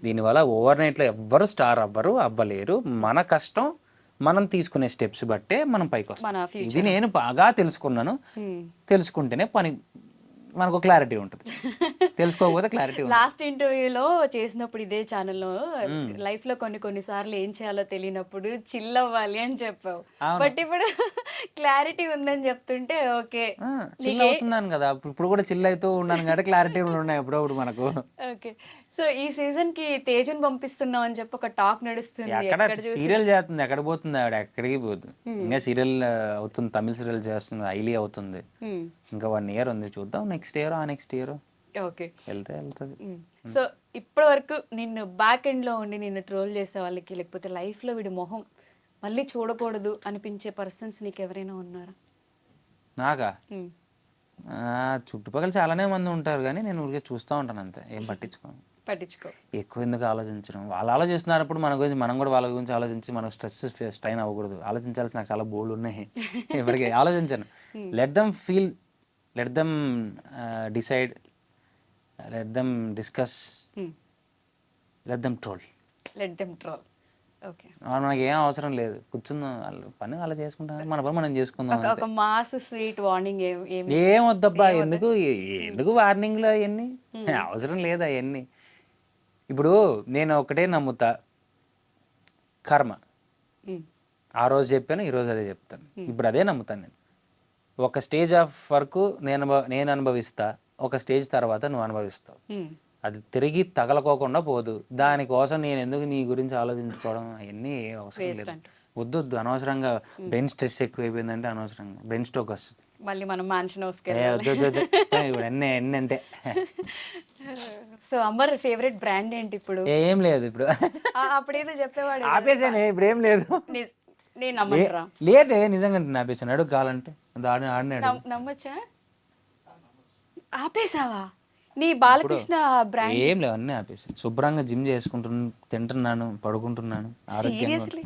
దీనివల్ల ఓవర్ నైట్లో ఎవ్వరు స్టార్ అవ్వలేరు. మన కష్టం మనం తీసుకునే స్టెప్స్ బట్టే మనం పైకి వస్తాం. మన ఇది నేను బాగా తెలుసుకున్నాను. తెలుసుకుంటేనే పని మనకు క్లారిటీ ఉంటుంది, తెలుసుకోకపోతే క్లారిటీ ఉంటుంది. లాస్ట్ ఇంటర్వ్యూలో చేసినప్పుడు ఇదే ఛానల్లో లైఫ్ లో కొన్ని సార్లు ఏం చేయాలో తెలియనప్పుడు చిల్ అవ్వాలి అని చెప్పావు. బట్ ఇప్పుడు క్లారిటీ ఉందని చెప్తుంటే ఓకే చిల్ అవుతున్నాను కదా, ఇప్పుడు కూడా చిల్ అవుతూ ఉన్నాను కాబట్టి క్లారిటీ ఉన్నాయి అప్పుడప్పుడు మనకు. ఓకే. సో ఈ సీజన్ కి తేజుని పంపిస్తున్నావు అని చెప్పి ఒక టాక్ నడుస్తుంది. ఎక్కడ సీరియల్ చేస్తుంది, ఎక్కడ పోతుంది ఆవిడ, ఎక్కడికి పోతుంది. ఇంకా సీరియల్ అవుతుంది, తమిళ సీరియల్ చేస్తుంది, ఐలీ అవుతుంది. ఇంకా 1 year ఉంది, చూద్దాం నెక్స్ట్ ఇయర్ ఆ నెక్స్ట్ ఇయర్ ఓకే వెళ్తుంది. సో ఇప్పటి వరకు నిన్ను బ్యాక్ ఎండ్ లో ఉండి నిన్ను ట్రోల్ చేసే వాళ్ళకి, లేకపోతే లైఫ్ లో వీడి మొహం మళ్ళీ చూడకూడదు అనిపించే పర్సన్స్ నీకు ఎవరైనా ఉన్నారా? నాకా చుట్టుపక్కల చాలానే మంది ఉంటారు, కానీ నేను ఊరికే చూస్తూ ఉంటాను అంతే, ఏం పట్టించుకో. ఎక్కువ ఎందుకు ఆలోచించడం. వాళ్ళు ఆలోచిస్తున్నప్పుడు మన గురించి మనం కూడా వాళ్ళ గురించి ఆలోచించి మనం స్ట్రెయిన్ అవ్వకూడదు. ఆలోచించాల్సి నాకు చాలా బోల్డ్ ఉన్నాయి, ఇప్పటికీ ఆలోచించాను. Let them feel, let them decide, let them discuss, let them troll. Okay. మనకి ఏం అవసరం లేదు, కూర్చుందాం, వాళ్ళు పని వాళ్ళు చేసుకుంటాం, మన పని మనం చేసుకుందాం. ఒక మాస్ స్వీట్ వార్నింగ్ ఏం వద్దబ్బా, ఎందుకు వార్నింగ్లు అవన్నీ అవసరం లేదు అవన్నీ. ఇప్పుడు నేను ఒకటే నమ్ముతా, కర్మ. ఆ రోజు చెప్పాను, ఈరోజు అదే చెప్తాను, ఇప్పుడు అదే నమ్ముతాను నేను. ఒక స్టేజ్ ఆఫ్ వరకు నేను అనుభవిస్తా, ఒక స్టేజ్ తర్వాత నువ్వు అనుభవిస్తావు. అది తిరిగి తగలకోకుండా పోదు. దానికోసం నేను ఎందుకు నీ గురించి ఆలోచించుకోవడం, అవన్నీ అవసరం లేదు. వద్దు అనవసరంగా బ్రెయిన్ స్ట్రెస్ ఎక్కువైపోయిందంటే అనవసరంగా బ్రెయిన్ స్ట్రోక్ వస్తుంది. మళ్ళీ మనం మ్యాన్షన్ హౌస్కి ఇప్పుడు ఎన్ని అంటే సో అమర్ ఫేవరెట్ బ్రాండ్ ఏంటి ఇప్పుడు? ఏం లేదు ఇప్పుడు. అప్పుడేదో చెప్పేవాడు, ఆపేసాను. ఇప్పుడు ఏం లేదు. నేను నమ్మరా? లేదే, నిజంగా ఆపేసాను. అడుగు కావాలంటే ఆడినాడు. నమ్మచ్చా? ఆపేసావా? నీ బాలకృష్ణ బ్రాండ్ ఏం లేవు, అన్నీ ఆపేసాను. శుభ్రంగా జిమ్ చేసుకుంటున్నాను, తింటున్నాను, పడుకుంటున్నాను ఆరోగ్యంగా.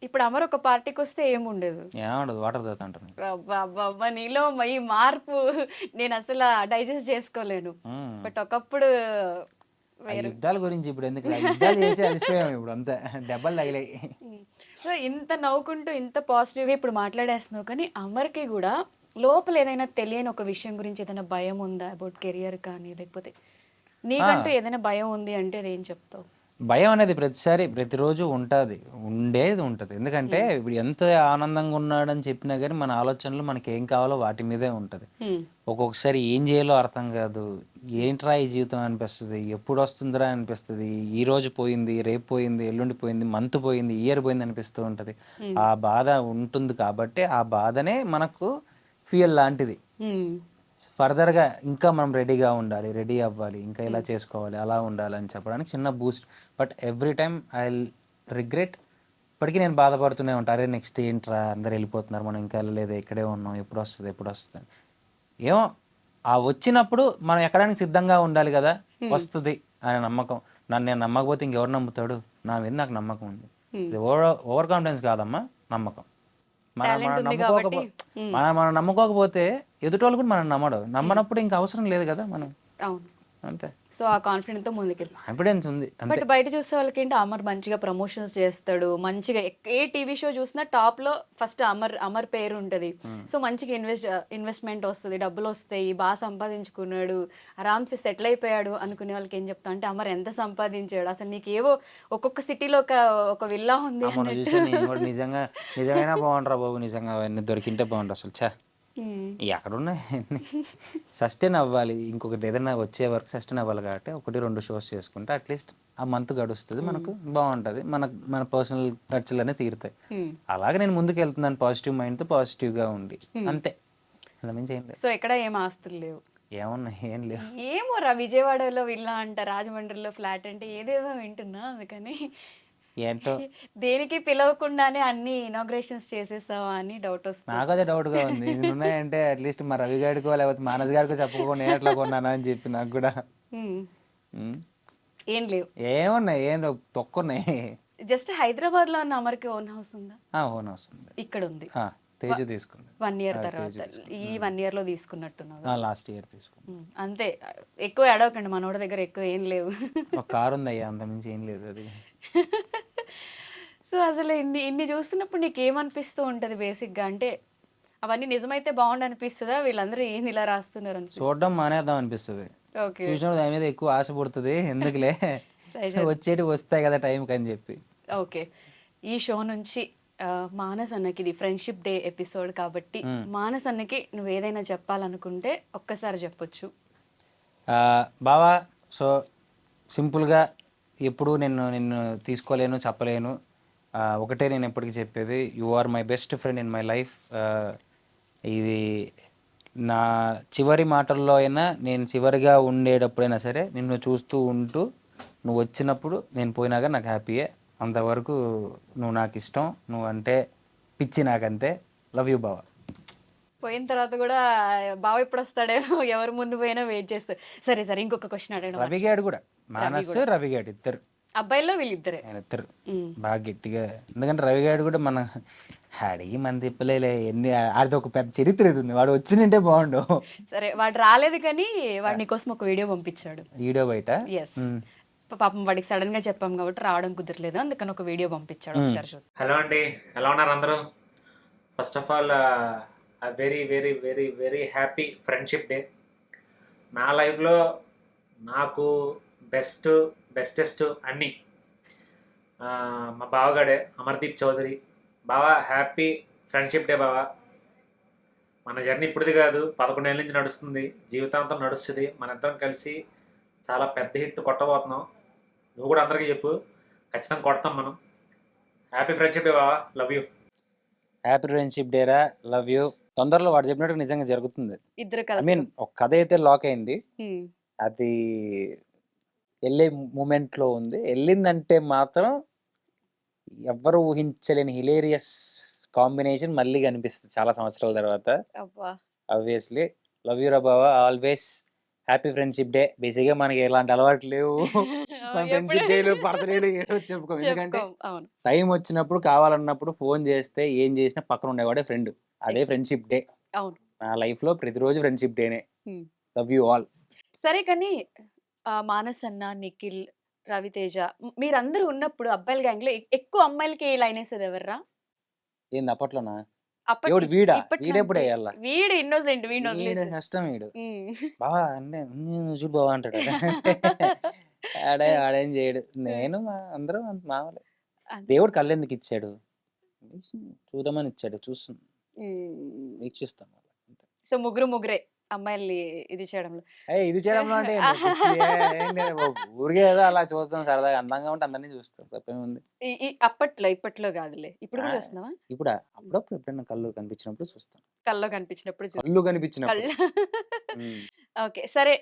ఇప్పుడు అమర్ ఒక పార్టీకి వస్తే ఏముండదు, ఏముండదు, వాటర్ తాగుతాంటాను. అబ్బా నీలో ఈ మార్పు నేను అసలు డైజెస్ట్ చేసుకోలేను. బట్ ఒకప్పుడు యుద్ధాల గురించి ఇప్పుడు ఎందుకు, యుద్ధాలు చేసి అలసిపోయాము ఇప్పుడు, అంతా దెబ్బలు తగిలాయి. సో ఇంత నవ్వుకుంటూ ఇంత పాజిటివ్గా ఇప్పుడు మాట్లాడేస్తున్నావు, కానీ అమర్కి కూడా లోపల ఏదైనా తెలియని ఒక విషయం గురించి ఏదైనా భయం ఉందా? అబౌట్ కెరియర్ కానీ, లేకపోతే నీకంటూ ఏదైనా భయం ఉంది అంటే అది ఏం చెప్తావు? భయం అనేది ప్రతిరోజు ఉండేది ఉంటుంది. ఎందుకంటే ఇప్పుడు ఎంత ఆనందంగా ఉన్నాడని చెప్పినా కానీ మన ఆలోచనలు మనకి ఏం కావాలో వాటి మీదే ఉంటుంది. ఒక్కొక్కసారి ఏం చేయాలో అర్థం కాదు, ఏంట్రా ఈ జీవితం అనిపిస్తుంది, ఎప్పుడు వస్తుందిరా అనిపిస్తుంది. ఈ రోజు పోయింది, రేపు పోయింది, ఎల్లుండి పోయింది, మంత్ పోయింది, ఇయర్ పోయింది అనిపిస్తూ ఉంటుంది. ఆ బాధ ఉంటుంది కాబట్టి ఆ బాధనే మనకు ఫ్యూయల్ లాంటిది. ఫర్దర్గా ఇంకా మనం రెడీ అవ్వాలి, ఇంకా ఇలా చేసుకోవాలి, అలా ఉండాలి అని చెప్పడానికి చిన్న Boost. But every time I regret. ఇప్పటికీ నేను బాధపడుతూనే ఉంటాను, అరే నెక్స్ట్ ఏంట్రా అందరు వెళ్ళిపోతున్నారు, మనం ఇంకా వెళ్ళలేదు, ఇక్కడే ఉన్నాం, ఎప్పుడు వస్తుంది. ఏమో ఆ వచ్చినప్పుడు మనం ఎక్కడానికి సిద్ధంగా ఉండాలి కదా, వస్తుంది అనే నమ్మకం. నేను నమ్మకపోతే ఇంకెవరు నమ్ముతాడు? నా మీద నాకు నమ్మకం ఉంది. ఇది ఓవర్ కాన్ఫిడెన్స్ కాదమ్మా, నమ్మకం. మనం నమ్ముకోకపోతే ఎదుటోళ్ళు కూడా మనం నమ్మనప్పుడు ఇంకా అవసరం లేదు కదా మనం. అంతే. సో ఆ కాన్ఫిడెన్స్ తో ముందుకెళ్ళి కాన్ఫిడెన్స్ ఉంది. బట్ బయట చూసే వాళ్ళకి ఏంటి, అమర్ మంచిగా ప్రమోషన్స్ చేస్తాడు, మంచిగా ఏ టీవీ షో చూసినా టాప్ లో ఫస్ట్ అమర్ పేరు ఉంటది. సో మంచిగా ఇన్వెస్ట్మెంట్ వస్తుంది, డబ్బులు వస్తాయి, బాగా సంపాదించుకున్నాడు, ఆరామ్సే సెటిల్ అయిపోయాడు అనుకునే వాళ్ళకి ఏం చెప్తా అంటే, అమర్ ఎంత సంపాదించాడు అసలు, నీకు ఏవో ఒక్కొక్క సిటీలో ఒక విల్లా ఉంది. నిజంగా బాగుంటారా బాబు, నిజంగా అవన్నీ దొరికింటే బాగుంటారు అసలు. చా ఎక్కడున్నాయి, సస్టైన్ అవ్వాలి. ఇంకొకటి ఏదైనా వచ్చే వరకు సస్టైన్ అవ్వాలి కాబట్టి 1-2 షోస్ చేసుకుంటే అట్లీస్ట్ ఆ మంత్ గడుస్తుంది, మనకు బాగుంటుంది, మన పర్సనల్ ఖర్చులనే తీరుతాయి. అలాగే నేను ముందుకు వెళ్తున్నాను పాజిటివ్ మైండ్తో, పాజిటివ్గా ఉండి, అంతే. అలా మించి ఏం లేదు. సో ఎక్కడ ఏం ఆస్తులు లేవు? ఏమున్నాయి, ఏం లేవు. ఏమోరా, విజయవాడలో విల్లా అంట, రాజమండ్రిలో ఫ్లాట్ అంటే ఏదేదో వింటున్నా, అందుకని ఏంటో దేనికి పిలవకుండానే అన్ని ఇనాగ్రేషన్స్ చేసేసావా అని డౌట్ వస్తుంది. నాకు అదే డౌట్గా ఉంది. ఇన్ని ఉన్నాయంటే అట్లీస్ట్ మా రవి గారికో లేకపోతే మానస్ గారికో చెప్పుకోకుండా నేను ఎట్లా కొన్నానా అని చెప్పి నాకు కూడా. ఏం లేవు, ఏమున్నాయి, ఏం తొక్కున్నాయి. జస్ట్ హైదరాబాద్ లో ఉన్న అమర్కి ఓన్ హౌస్ ఉందా? ఓన్ వస్తుంది. ఇక్కడ ఉంది. తేజు తీసుకుంది 1 year తర్వాత. ఈ 1 year లో తీసుకున్నట్టున్నావు. లాస్ట్ ఇయర్ తీసుకుంది. అంతే, ఎక్కువ అడగకండి, మనోడి దగ్గర ఎక్కువ ఏం లేవు. ఒక కారు ఉంది అయ్యా, అంత మించి ఏం లేదు అది. సో అసలు ఇన్ని చూస్తున్నప్పుడు నీకు ఏమనిపిస్తూ ఉంటుంది బేసిక్గా? అంటే అవన్నీ నిజమైతే బాగుండు అనిపిస్తుందా, వీళ్ళందరూ ఏంది ఇలా రాస్తున్నారు అని? చూడడం మానేద్దాం అనిపిస్తుంది. ఓకే, చూసినప్పుడు దాని మీద ఎక్కువ ఆశ పుడుతుంది, ఎందుకులే వస్తాయి కదా టైంకి అని చెప్పి. ఓకే, ఈ షో నుంచి మానస్ అన్నకి, ఇది ఫ్రెండ్షిప్ డే ఎపిసోడ్ కాబట్టి మానస్ అన్నకి నువ్వు ఏదైనా చెప్పాలనుకుంటే ఒక్కసారి చెప్పొచ్చు. బావా, సో సింపుల్గా ఎప్పుడు నిన్ను తీసుకోలేను, చెప్పలేను. ఒకటే నేను ఎప్పటికీ చెప్పేది, you are my best friend in my life. ఇది నా చివరి మాటల్లో అయినా, నేను చివరిగా ఉండేటప్పుడైనా సరే నిన్ను చూస్తూ ఉంటూ, నువ్వు వచ్చినప్పుడు నేను పోయినాక నాకు హ్యాపీయే. అంతవరకు నువ్వు నాకు ఇష్టం, నువ్వు అంటే పిచ్చి నాకంతే. లవ్ యూ బావా. పోయిన తర్వాత కూడా బావ ఎప్పుడు వస్తాడేమో, ఎవరు ముందు పోయినా వెయిట్ చేస్తారు. సరే సరే, ఇంకొక క్వశ్చన్ అడగడం. రవిగాడు కూడా, మానస్ రవిగాడు ఇద్దరు అబ్బాయిల్లో వీళ్ళిద్దరే. ఆయన ఇద్దరు బాగా గట్టిగా, ఎందుకంటే రవిగాడు కూడా మన అడిగి మన తిప్పలేలే ఎన్ని, అది ఒక పెద్ద చరిత్ర ఉంది, వాడు వచ్చినంటే బాగుండు. సరే, వాడు రాలేదు కానీ వాడి నీకోసం ఒక వీడియో పంపించాడు. వీడియో బయట. ఎస్, పాపం వాడికి సడన్ గా చెప్పాం కాబట్టి రావడం కుదరలేదు, అందుకని ఒక వీడియో పంపించాడు. ఒకసారి చూద్దాం. హలో అండి, ఎలా ఉన్నారు అందరూ? First of all very very very very happy friendship day. నా లైఫ్లో నాకు బెస్టెస్ట్ అన్నీ మా బావగాడే, అమర్దీప్ చౌదరి. బావా, హ్యాపీ ఫ్రెండ్షిప్ డే బావా. మన జర్నీ ఇప్పుడుది కాదు, 11 ఏళ్ళ నుంచి నడుస్తుంది, జీవితాంతం నడుస్తుంది. మనిద్దరం కలిసి చాలా పెద్ద హిట్ కొట్టబోతున్నాం. నువ్వు కూడా అందరికీ చెప్పు, ఖచ్చితంగా కొడతాం మనం. హ్యాపీ ఫ్రెండ్షిప్ డే బావా, love you. Happy friendship day రా, లవ్ యూ. తొందరలో వాడు చెప్పినట్టు నిజంగా జరుగుతుంది. ఇద్దరు ఐ కలిసి మీన్ ఒక కథ అయితే లాక్ అయింది, అది వెళ్ళే మూమెంట్లో ఉంది. వెళ్ళిందంటే మాత్రం ఎవ్వరు ఊహించలేని హిలేరియస్ కాంబినేషన్ మళ్ళీ కనిపిస్తుంది చాలా సంవత్సరాల తర్వాత. ఆబ్వియస్లీ లవ్ యూ రా బావా, ఆల్వేస్ హ్యాపీ ఫ్రెండ్షిప్ డే. బేసిక్గా మనకి ఎలాంటి అలవాటు లేవు, మన ఫ్రెండ్షిప్ డేలు బర్త్డేలు చెప్పుకోం. ఎందుకంటే టైం వచ్చినప్పుడు కావాలన్నప్పుడు ఫోన్ చేస్తే ఏం చేసినా పక్కన ఉండేవాడే ఫ్రెండ్. అదే ఫ్రెండ్షిప్ డే. నా లైఫ్ లో ప్రతిరోజు ఫ్రెండ్షిప్ డేనే. Love you all. సరే, కానీ మానస్ అన్న, నిఖిల్, రవితేజ మీరందరూ ఉన్నప్పుడు అబ్బాయిల గ్యాంగ్ లో ఎక్కువ అమ్మాయిలకి లైన్ వేసేది ఎవర్రా? ఏంది అప్పట్లోనా? వీడెప్పుడు వేయాల? వీడు ఇన్నోసెంట్, వీడు కష్టం. వీడు బావా అంటే చూడు బావా అంటాడు. ఆడేం చేయడు. నేను అందరూ మామూలే. దేవుడు కళ్ళు ఎందుకు ఇచ్చాడు? చూద్దామని ఇచ్చాడు, చూస్తున్నాం, వీక్షిస్తాం. సో ముగ్గురే అమ్మాయిల్ని ఇది చేయడంలో అంటే ఊరికే ఏదో అలా చూస్తాం సరదాగా, అందంగా ఉంటే అందరినీ చూస్తాం, తప్పేముంది. ఇప్పట్లో కాదులే, ఇప్పుడు కూడా చూస్తున్నావా? ఇప్పుడు అప్పుడప్పుడు ఎప్పుడైనా కళ్ళు కనిపించినప్పుడు చూస్తాం. కళ్ళు కనిపించినప్పుడు ఓకే, సరే.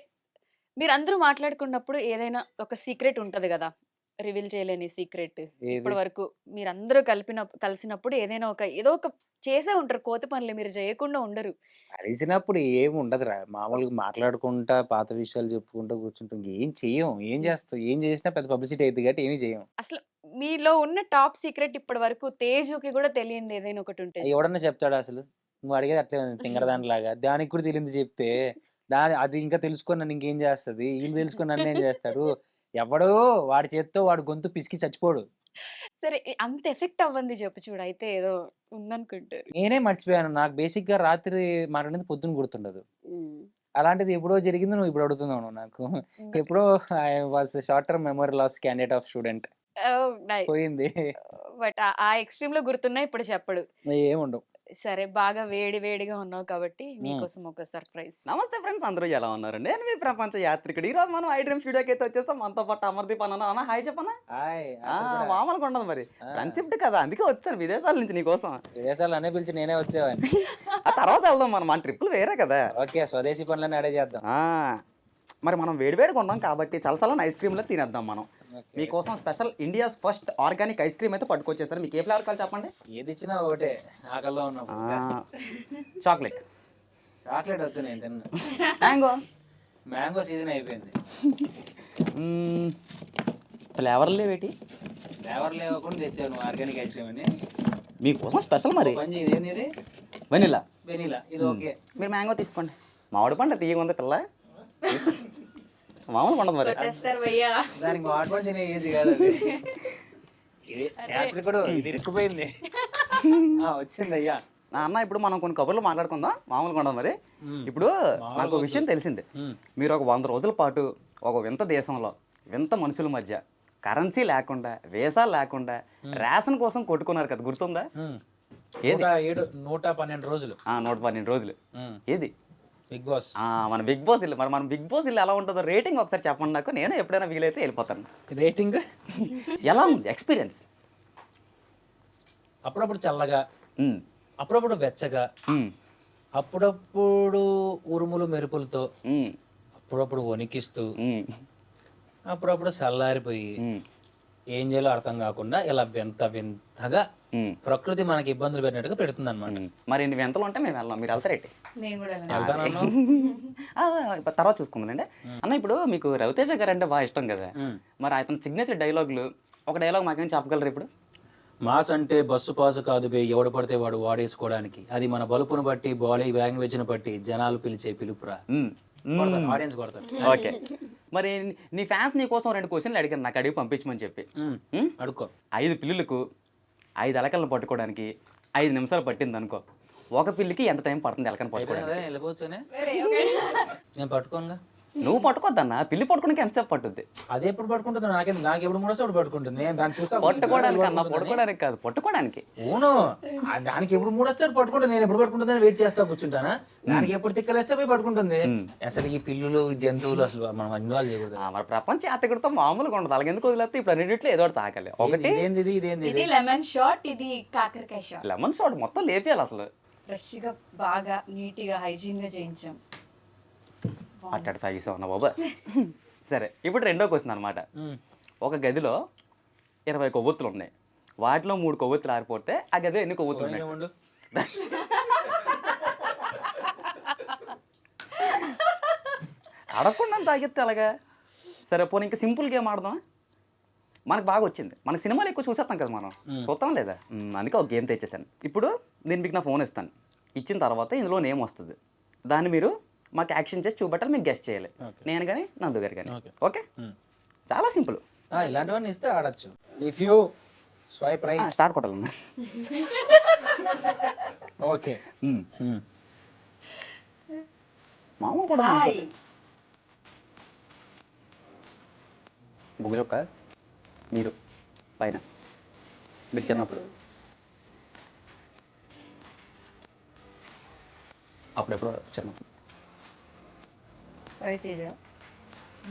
మీరందరూ మాట్లాడుకున్నప్పుడు ఏదైనా ఒక సీక్రెట్ ఉంటది కదా, రివీల్ చేయలేని సీక్రెట్. ఇప్పటి వరకు మీరందరూ కలిసినప్పుడు ఏదో ఒక చేసే ఉంటారు, కోతి పనులు మీరు చేయకుండా ఉండరు. కలిసినప్పుడు ఏమి ఉండదురా, మామూలుగా మాట్లాడుకుంటా పాత విషయాలు చెప్పుకుంటూ కూర్చుంటాం. ఏం చెయ్యం, ఏం చేస్తాం, ఏం చేసినా పెద్ద పబ్లిసిటీ అయింది కాబట్టి ఏమి చేయం. అసలు మీలో ఉన్న టాప్ సీక్రెట్ ఇప్పటి వరకు తేజుకి కూడా తెలియదు ఏదైనా ఒకటి ఉంటే ఎవడన్నా చెప్తాడు? అసలు నువ్వు అడిగేది అట్లే తింగరదానిలాగా. దానికి కూడా తెలియదు చెప్తే అది ఇంకా తెలుసుకొని నన్ను ఇంకేం చేస్తుంది, వీళ్ళు తెలుసుకొని నన్ను ఏం చేస్తాడు? ఎవడో వాడి చేత్తో వాడు గొంతు పిసికి చచ్చిపోడు. సరే, అంత ఎఫెక్ట్ అవ్వంది చెప్పు చూడు, అయితే ఏదో ఉందనుకుంటే. నేనే మర్చిపోయాను, నాకు బేసిక్ గా రాత్రి మాట్లాడింది పొద్దున గుర్తుండదు. అలాంటిది ఎప్పుడో జరిగింది, నువ్వు ఇప్పుడు అడుగుతున్నావు. నాకు ఎప్పుడో I was short term memory loss candidate of student పోయింది. బట్ ఆ ఎక్స్ట్రీమ్ లో గుర్తున్నా ఇప్పుడు చెప్పడు, ఏముండవు. సరే, బాగా వేడిగా ఉన్నావు కాబట్టి మీకోసం ఒక సర్ప్రైజ్. నమస్తే ఫ్రెండ్స్, అందరూ ఎలా ఉన్నారు? నేను మీ ప్రపంచ యాత్రికుడు. ఈ రోజు మనం ఐ డ్రీమ్ స్టూడియోకి అయితే వచ్చేస్తాం. మనతో పాటు అమర్దీప్ అన్న. హాయ్ చెప్పనా? మామూలుగా ఉండదు మరి, ఫ్రెండ్షిప్ కదా, అందుకే వచ్చాను విదేశాల నుంచి నీకోసం. విదేశాలు అనే పిలిచి నేనే వచ్చేవాడిని. ఆ తర్వాత వెళ్దాం మనం, మన ట్రిప్పులు వేరే కదా. ఓకే, స్వదేశీ పనులన్నీ అడే చేద్దాం. మరి మనం వేడివేడిగా ఉన్నాం కాబట్టి చలసలని ఐస్ క్రీమ్లో తినేద్దాం మనం. మీకోసం special India's first organic ice cream అయితే పట్టుకొచ్చేసారు. మీకు ఏ ఫ్లేవర్ కావాలి చెప్పండి? ఏది ఇచ్చినా ఒకటే, ఆకల్లో ఉన్నప్పుడు. చాక్లెట్ వద్దు, నేను తిన్నా. మ్యాంగో సీజన్ అయిపోయింది. ఫ్లేవర్లు వేటి? ఫ్లేవర్ లేవకుండా తెచ్చాను ఆర్గానిక్ ఐస్ క్రీమ్ అని. మీకోసం స్పెషల్ మరి. పని చేయి, ఇదేంది ఇది? వెనిలా. వెనీలా, ఇది ఓకే. మీరు మ్యాంగో తీసుకోండి. మామిడి పండు తీయగా ఉంది పిల్ల, మామూలు ఉండదు మరి. కొట్టేస్తారు భయ్యా. దానికి వాడుకొని తినే ఏజ్ కాదు అది. ఇది యాత్రికుడు, ఇది ఇరుక్కుపోయింది. వచ్చింది అయ్యా. అన్న ఇప్పుడు మనం కొన్ని కబుర్లు మాట్లాడుకుందాం, మామూలుగా ఉండదు మరి. ఇప్పుడు నాకు ఒక విషయం తెలిసింది. మీరు ఒక 100 రోజుల పాటు ఒక వింత దేశంలో వింత మనుషుల మధ్య కరెన్సీ లేకుండా, వీసా లేకుండా రేషన్ కోసం కొట్టుకున్నారు కదా, గుర్తుందా? ఏది? 112 రోజులు. 112 రోజులు. ఏది? Bigg Boss. మన బిగ్ బాస్ ఇల్లు. మరి మన బిగ్ బాస్ ఇల్లు ఎలా ఉంటుందో రేటింగ్ ఒకసారి చెప్పండి నాకు. నేను ఎప్పుడైనా వీలైతే వెళ్ళిపోతాను. రేటింగ్ ఎలా ఉంది ఎక్స్పీరియన్స్? అప్పుడప్పుడు చల్లగా, అప్పుడప్పుడు వెచ్చగా, అప్పుడప్పుడు ఉరుములు మెరుపులతో, అప్పుడప్పుడు వణికిస్తూ, అప్పుడప్పుడు చల్లారిపోయి ఏం చేయాలో అర్థం కాకుండా ఇలా వింత వింతగా ప్రకృతి మనకి ఇబ్బందులు పెట్టినట్టుగా పెడుతుంది అనమాట. మరి ఇన్ని వింతలు ఉంటే మేము వెళ్ళాం, మీరు వెళ్తారేంటి? నేను కూడా తర్వాత చూసుకుందామండి. అన్న ఇప్పుడు మీకు రవితేజ గారు అంటే బాగా ఇష్టం కదా, మరి అతని సిగ్నేచర్ డైలాగులు ఒక డైలాగ్ మాకేం చెప్పగలరు ఇప్పుడు? మాస్ అంటే బస్సు పాసు కాదు బే, ఎవడు పడితే వాడు వాడేసుకోవడానికి, అది మన బలుపును బట్టి బాడీ లాంగ్వేజ్ని బట్టి జనాలు పిలిచే పిలుపురా. ఆడియన్స్ కొడతారు. ఓకే, మరి నీ ఫ్యాన్స్ నీ కోసం 2 క్వశ్చన్లు అడిగాను, నాకు అడిగి పంపించమని చెప్పి. అడుక్కో. 5 పిల్లులకు 5 ఎలకలను పట్టుకోవడానికి 5 నిమిషాలు పట్టింది అనుకో, ఒక పిల్లికి ఎంత టైం పడుతుంది ఎలకని పట్టుకోవడానికి? వెళ్ళిపోవచ్చనే నేను పట్టుకోనుగా. నువ్వు పట్టుకోద్దన్నా, పిల్లి పట్టుకోవడానికి ఎంతసేపు పట్టుద్ది? అదే ఎప్పుడు పట్టుకుంటుంది, నాకు ఎప్పుడు మూడో చోటు పట్టుకుంటుంది. నేను దాన్ని చూస్తా. పట్టుకోవడానికి అన్న, పట్టుకోవడానికి కాదు, పట్టుకోవడానికి. అవును, దానికి ఎప్పుడు మూడొస్తారు పట్టుకుంటుంది. నేను ఎప్పుడు పట్టుకుంటుందని వెయిట్ చేస్తా కూర్చుంటానా? దానికి ఎప్పుడు తిక్కలేస్తే పోయి పట్టుకుంటుంది. అసలు ఈ పిల్లులు జంతువులు అసలు మనం ఇన్వాల్వ్ చేయకూడదు. మరి ప్రపంచ యాత్రికుడితో మామూలుగా ఉండదు, అలాగే ఎందుకు వదిలేస్తే ఇప్పుడు అన్నింటిలో ఏదో ఒకటి తాకాలి. ఒకటి ఇది లెమన్ షాట్, ఇది కాకరకాయ షాట్. లెమన్ షాట్ మొత్తం లేపేయాలి అసలు. ఫ్రెష్ గా బాగా నీట్ గా హైజీన్ గా చేయించాం. అట్ట తాగిసావు అన్న బాబా. సరే, ఇప్పుడు రెండో క్వశ్చన్ అనమాట. ఒక గదిలో 20 కొవ్వొత్తులు ఉన్నాయి, వాటిలో 3 కొవ్వొత్తులు ఆరిపోతే ఆ గదిలో ఎన్ని కొవ్వొత్తులు ఉన్నాయి? అడగకుండా తాగితే అలాగా. సరే పోనీ ఇంకా సింపుల్ గేమ్ ఆడదాం. మనకు బాగా వచ్చింది, మన సినిమాలు ఎక్కువ చూసేస్తాం కదా మనం, చూస్తాం లేదా? అందుకే ఒక గేమ్ తెచ్చేసాను. ఇప్పుడు నేను మీకు నా ఫోన్ ఇస్తాను, ఇచ్చిన తర్వాత ఇందులో నేమ్ వస్తుంది, దాన్ని మీరు మాకు యాక్షన్ చేసి చూపెట్టాలి, మీకు గెస్ట్ చేయాలి. నేను కానీ నందు గారు కానీ. ఓకే, చాలా సింపుల్. ఇలాంటివన్నీ ఇస్తే ఆడచ్చు. If you swipe right start కొట్టాలన్నా. ఓకే, మామూలు కూడా బుగ్గలొక్క మీరు పైన మీరు చిన్నప్పుడు అప్పుడెప్పుడు చిన్నప్పుడు రవితేజ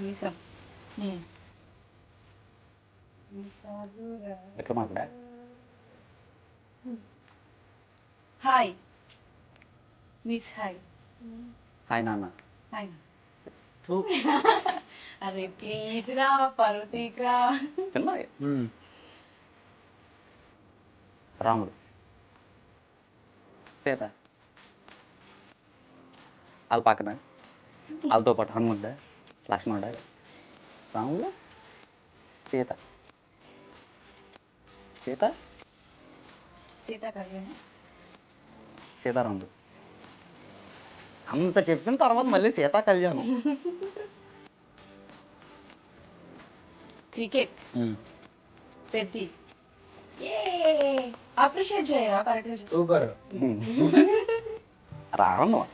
మీసం. ఎట్లా మాట్లాడా? Hi miss hi. హాయ్ నాన్న. హాయ్. అరే ప్లీజ్ రా పర్వతీక్ రా. చిన్న రాముడు, సీత, వాళ్ళ పక్కన వాళ్ళతో పాటు హనుముద్ద, లక్ష్మణుడ, రాముడు, సీత, సీత, సీతా కళ్యాణ్. సీతారాముడు. అంత చెప్పిన తర్వాత మళ్ళీ సీతా కళ్యాణం. క్రికెట్. పెద్ది. అప్రిషియేట్ చేయరా, కరెక్ట్గా సూపర్. రావణం.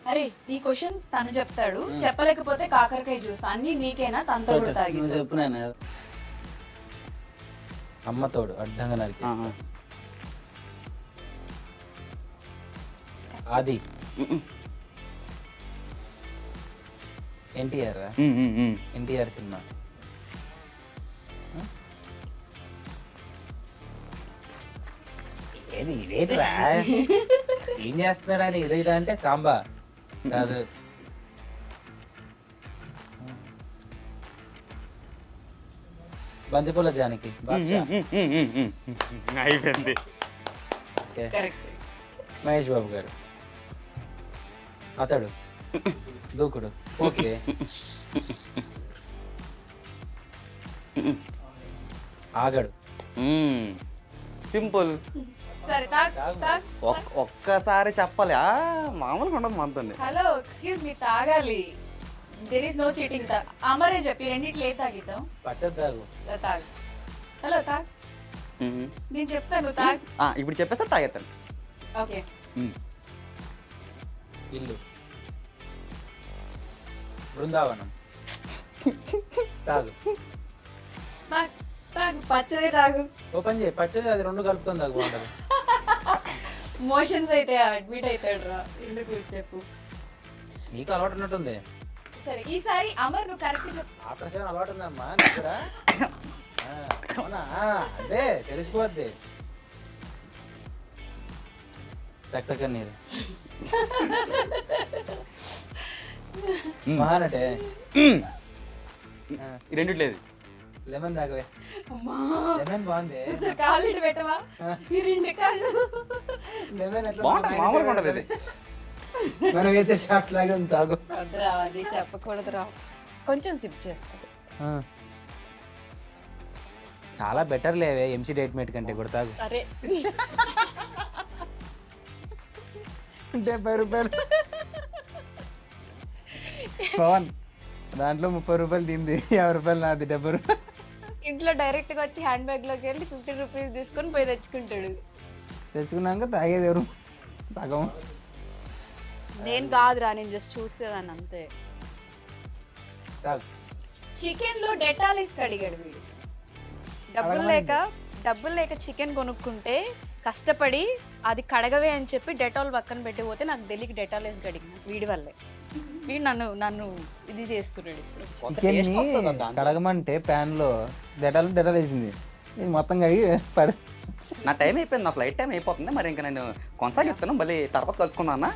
అరే ఈ క్వశ్చన్ తను చెప్తాడు, చెప్పలేకపోతే కాకరకాయ జ్యూస్. అన్ని నీకేనా, తనతో కూడా తాగి. నువ్వు చెప్పు నాన్న. అమ్మతోడు అడ్డంగా నరికేస్తా. అది ఎన్టీఆర్. ఎన్టీఆర్ సినిమా. ఏది ఇదేంటిరా? ఏం చేస్తున్నాడా అని ఇదేదా అంటే సాంబా కాదు. బంతిపూల జానకి. అయిపోయింది. మహేష్ బాబు గారు. అతడు దూకుడు. ఓకే. ఆగడు. సింపుల్. సరే తాగ్ తాగ్. ఒక్కసారి చెప్పాలి. మామూలుగా ఉండదు మనతోని. హలో ఎక్స్క్యూజ్ మీ, తాగాలి. There is no cheating. అమరే చెప్పి రెండిట్లు ఏ తాగిద్దాం. పచ్చడి తాగు. తాగు. హలో తాగ్. నేను చెప్తాను తాగ్. ఇప్పుడు చెప్పేస్తే తాగేస్తాను. ఓకే. ఇల్లు, బృందావనం. తాగు. తాగ్ తాగు. పచ్చడి తాగు. ఓపెన్ చేయి, పచ్చడి అది రెండు కలుపుకొని తాగు, బాగుంటుంది. మోషన్స్ అయితే అడ్మిట్ అవుతాడు రా. ఎందుకు చెప్పు. నీకు అలవాటు ఉన్నట్టుంది. సరే ఈసారి అమర్ నువ్వు కరెక్ట్ చెప్పు. ఆఫ్టర్ 7 అలవాటు ఉందమ్మా నీకు కూడా. అవునా, అదే తెలిసిపోద్ది. రక్త కన్నీరు మహానటే. ఈ రెండిట్లేదు. లెమన్ తాగవే. అమ్మా లెమన్ బాగుంది. ఒకసారి కాళ్ళు ఇటు పెట్టవా. ఈ రెండు కాళ్ళు. లెమన్ ఎట్లా బాగుంటుంది, మామూలుగా ఉండదు ఇది. మనం వేసే షార్ట్స్ లాగా ఉంది, తాగు. వద్దురా, అది చెప్పకూడదురా. కొంచెం సిప్ చేస్తాడు. చాలా బెటర్ లేవే ఎంసీ డేట్ మేట్ కంటే కూడా, తాగు. అరే 70 రూపాయలు పవన్, దాంట్లో 30 రూపాయలు తింది, 50 రూపాయలు నాది, 70 రూపాయలు. ఇంట్లో డైరెక్ట్ గా వచ్చి హ్యాండ్ బ్యాగ్ లోకి వెళ్ళి 50 రూపీస్ తీసుకొని పోయి తెచ్చుకుంటాడు. తెచ్చుకున్నాక తాగేది ఎవరు? తాగము. నేను కాదురా, నేను జస్ట్ చూసేదాన్ని అంతే. తాగు. చికెన్ లో డెటాలిస్ కడిగాడు వీడు. డబ్బులు లేక చికెన్ కొనుక్కుంటే కష్టపడి అది కడగవే అని చెప్పి డెటాల్ పక్కన పెట్టి పోతే నాకు తెలియక డెటాల్ వేసి కడిగిన వీడి వల్లే. వీడు నన్ను ఇది చేస్తున్నాడు ఇప్పుడు. చికెన్ని కడగమంటే ప్యాన్ లో డెటాల్ వేసింది, ఇది మొత్తం కడిగి పడి. నా టైం అయిపోయింది, నా ఫ్లైట్ టైం అయిపోతుంది. మరి ఇంకా నేను కొనసాగిస్తాను, మళ్ళీ తర్వాత కలుసుకుందాం అన్న.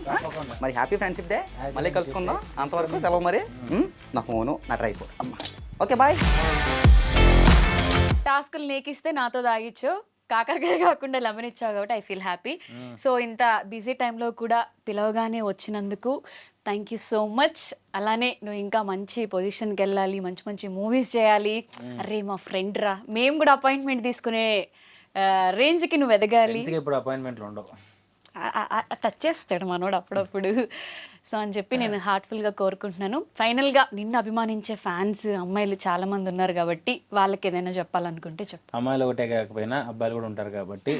మరి హ్యాపీ ఫ్రెండ్షిప్ డే, మళ్ళీ కలుసుకుందాం. అంతవరకు సెలవు మరి. నా ఫోను, నా ట్రైపోడ్. అమ్మా ఓకే బాయ్. టాస్కులు నీకిస్తే నాతో తాగిచ్చు, కాకరకాయ కాకుండా లెమన్ ఇచ్చావు కాబట్టి ఐ ఫీల్ హ్యాపీ. సో ఇంత బిజీ టైంలో కూడా పిలవగానే వచ్చినందుకు థ్యాంక్ యూ సో మచ్. అలానే నువ్వు ఇంకా మంచి పొజిషన్కి వెళ్ళాలి, మంచి మంచి మూవీస్ చేయాలి. అరే మా ఫ్రెండ్ రా, మేము కూడా అపాయింట్మెంట్ తీసుకునే రేంజ్కి నువ్వు ఎదగాలి. ఇప్పుడు అపాయింట్మెంట్లు ఉండవు, టచ్ చేస్తాడు మనోడు అప్పుడప్పుడు. సో అని చెప్పి నేను హార్ట్ఫుల్గా కోరుకుంటున్నాను. ఫైనల్గా నిన్ను అభిమానించే ఫ్యాన్స్ అమ్మాయిలు చాలా మంది ఉన్నారు కాబట్టి వాళ్ళకి ఏదైనా చెప్పాలనుకుంటే చెప్పు. అమ్మాయిలు ఒకటే కాకపోయినా అబ్బాయిలు కూడా ఉంటారు కాబట్టి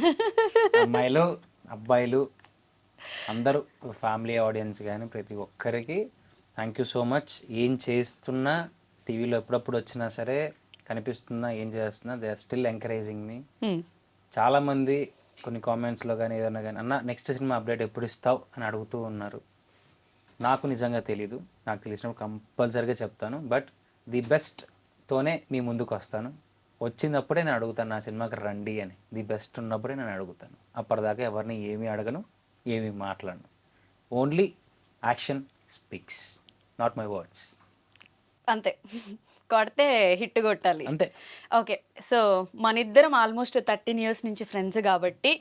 అమ్మాయిలు అబ్బాయిలు అందరూ, ఫ్యామిలీ ఆడియన్స్ కానీ ప్రతి ఒక్కరికి థ్యాంక్ యూ సో మచ్. ఏం చేస్తున్నా, టీవీలో ఎప్పుడప్పుడు వచ్చినా సరే కనిపిస్తున్నా, ఏం చేస్తున్నా, they are still encouraging me. చాలామంది కొన్ని కామెంట్స్లో కానీ ఏదైనా కానీ అన్న నెక్స్ట్ సినిమా అప్డేట్ ఎప్పుడు ఇస్తావు అని అడుగుతూ ఉన్నారు. నాకు నిజంగా తెలీదు, నాకు తెలిసినప్పుడు కంపల్సరీగా చెప్తాను. బట్ ది బెస్ట్తోనే మీ ముందుకు వస్తాను. వచ్చినప్పుడే నేను అడుగుతాను నా సినిమాకి రండి అని. ది బెస్ట్ ఉన్నప్పుడే నేను అడుగుతాను. అప్పటిదాకా ఎవరిని ఏమీ అడగను, ఏమీ మాట్లాడను. Only action speaks, not my words. అంతే, కొడితే హిట్ కొట్టాలి అంతే. ఓకే, సో మన ఇద్దరం ఆల్మోస్ట్ 13 years నుంచి ఫ్రెండ్స్ కాబట్టి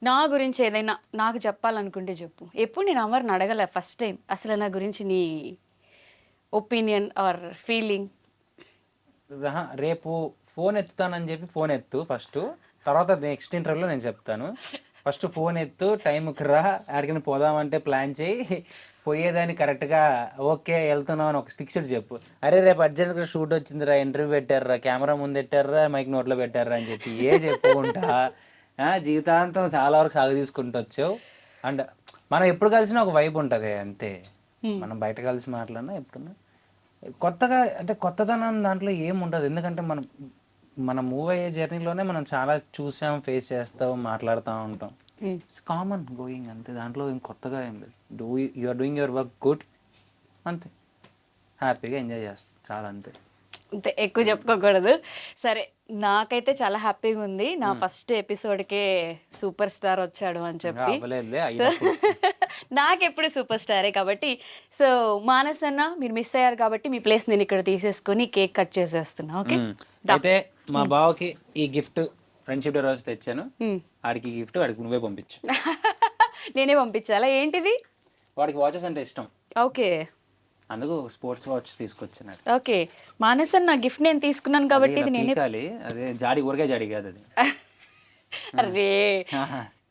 నా గురించి ఏదైనా నాకు చెప్పాలనుకుంటే చెప్పు. ఎప్పుడు నేను అమర్ని అడగలే, ఫస్ట్ టైం అసలు నా గురించి నీ ఒపీనియన్ ఆర్ ఫీలింగ్. రేపు ఫోన్ ఎత్తుతానని చెప్పి ఫోన్ ఎత్తు ఫస్ట్, తర్వాత నెక్స్ట్ ఇంటర్వ్యూలో నేను చెప్తాను. ఫస్ట్ ఫోన్ ఎత్తు, టైంకి రా, ఎక్కడికైనా పోదామంటే ప్లాన్ చేయి, పోయేదాన్ని కరెక్ట్గా ఓకే వెళ్తున్నావు అని ఒక ఫిక్స్డ్ చెప్పు. అరే రేపు అర్జెంట్గా షూట్ వచ్చిందిరా, ఇంటర్వ్యూ పెట్టారా, కెమెరా ముందు పెట్టారా, మైక్ నోట్లో పెట్టారా అని చెప్పి చెప్పుకుంటా జీవితాంతం చాలా వరకు సాగు తీసుకుంటూ వచ్చావు. అండ్ మనం ఎప్పుడు కలిసినా ఒక వైబ్ ఉంటుంది అంతే. మనం బయట కలిసి మాట్లాడినా ఎప్పుడన్నా కొత్తగా అంటే కొత్తదనం దాంట్లో ఏం ఉండదు. ఎందుకంటే మనం మూవ్ అయ్యే జర్నీలోనే మనం చాలా చూసాం, ఫేస్ చేస్తాం, మాట్లాడుతూ ఉంటాం. ఇట్స్ కామన్ గోయింగ్ అంతే, దాంట్లో ఏం కొత్తగా ఏం లేదు. You are doing your work good అంతే, హ్యాపీగా ఎంజాయ్ చేస్తాం చాలా అంతే. అంతే, ఎక్కువ చెప్పుకోకూడదు. సరే, నాకైతే చాలా హ్యాపీగా ఉంది. నా ఫస్ట్ ఎపిసోడ్కే సూపర్ స్టార్ వచ్చాడు అని చెప్పి. నాకెప్పుడు సూపర్ స్టారే కాబట్టి. సో మానస్ అన్న, మీరు మిస్ అయ్యారు కాబట్టి మీ ప్లేస్ నేను ఇక్కడ తీసేసుకొని కేక్ కట్ చేసేస్తున్నా. ఓకే, అయితే మా బావకి ఈ గిఫ్ట్ ఫ్రెండ్షిప్ డే రోజు తెచ్చాను. ఆడికి గిఫ్ట్ వాడికి నువ్వే పంపించు. నేనే పంపించాలా? ఏంటిది? వాడికి వాచెస్ అంటే ఇష్టం. ఓకే, అందుకు స్పోర్ట్స్ వాచ్ తీసుకొచ్చినాడు. ఓకే, మానసన్ నా గిఫ్ట్ నేను తీసుకున్నాను కాబట్టి ఇది నేనే. పీకాలి, అదే జాడి ఊరికే జాడి కాదు అది. అరే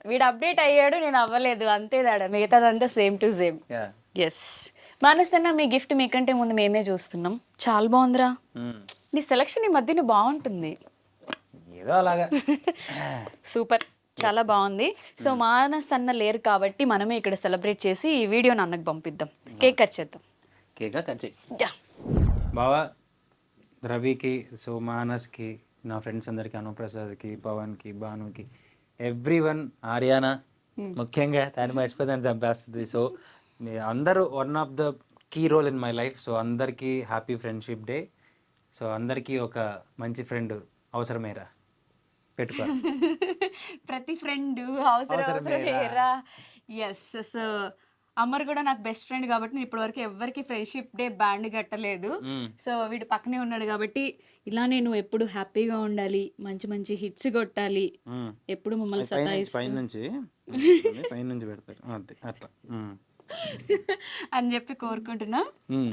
వీడు అప్డేట్ అయ్యాడు, నేను అవ్వలేదు, అంతే దాడా, మిగతాదంతా same to same. Yeah. Yes మానసన్న, మీ గిఫ్ట్ మీకంటే ముందు మేమే చూస్తున్నాం. చాలా బాగుందిరా, నీ సెలక్షన్ ఈ మధ్యన బాగుంటుంది. ఏదో అలాగా. సూపర్, చాలా బాగుంది. సో మానస్ అన్న లేరు కాబట్టి మనమే ఇక్కడ సెలబ్రేట్ చేసి ఈ వీడియోని అన్నకు పంపిద్దాం. కేక్ కట్ చేద్దాం. కేక్ కట్ చేయి యా. బావా. రవికి, సో మానస్కి, నా ఫ్రెండ్స్ అందరికి, అనుప్రసాద్కి, పవన్కి, భానుకి, ఎవ్రీవన్, ఆర్యానా ముఖ్యంగా, దాన్ని మర్చిపోతాను చంపేస్తుంది. సో మీ అందరూ one of the key role in my life. So అందరికీ హ్యాపీ ఫ్రెండ్షిప్ డే. సో అందరికీ ఒక మంచి ఫ్రెండ్ అవసరమేరా, పెట్టుకో. ప్రతి ఫ్రెండ్ అవసరమేరా. ఎస్. సో అమర్ కూడా నాకు బెస్ట్ ఫ్రెండ్ కాబట్టి నేను ఇప్పటివరకు ఎవరికి ఫ్రెండ్షిప్ డే బ్యాండ్ కట్టలేదు. సో వీడు పక్కనే ఉన్నాడు కాబట్టి ఇలా నేను ఎప్పుడు హ్యాపీగా ఉండాలి, మంచి మంచి హిట్స్ కొట్టాలి, ఎప్పుడు మమ్మల్ని సతాయిస్తూ పైనుంచి పెడతారు అట్లా అని చెప్పి కోరుకుంటున్నా.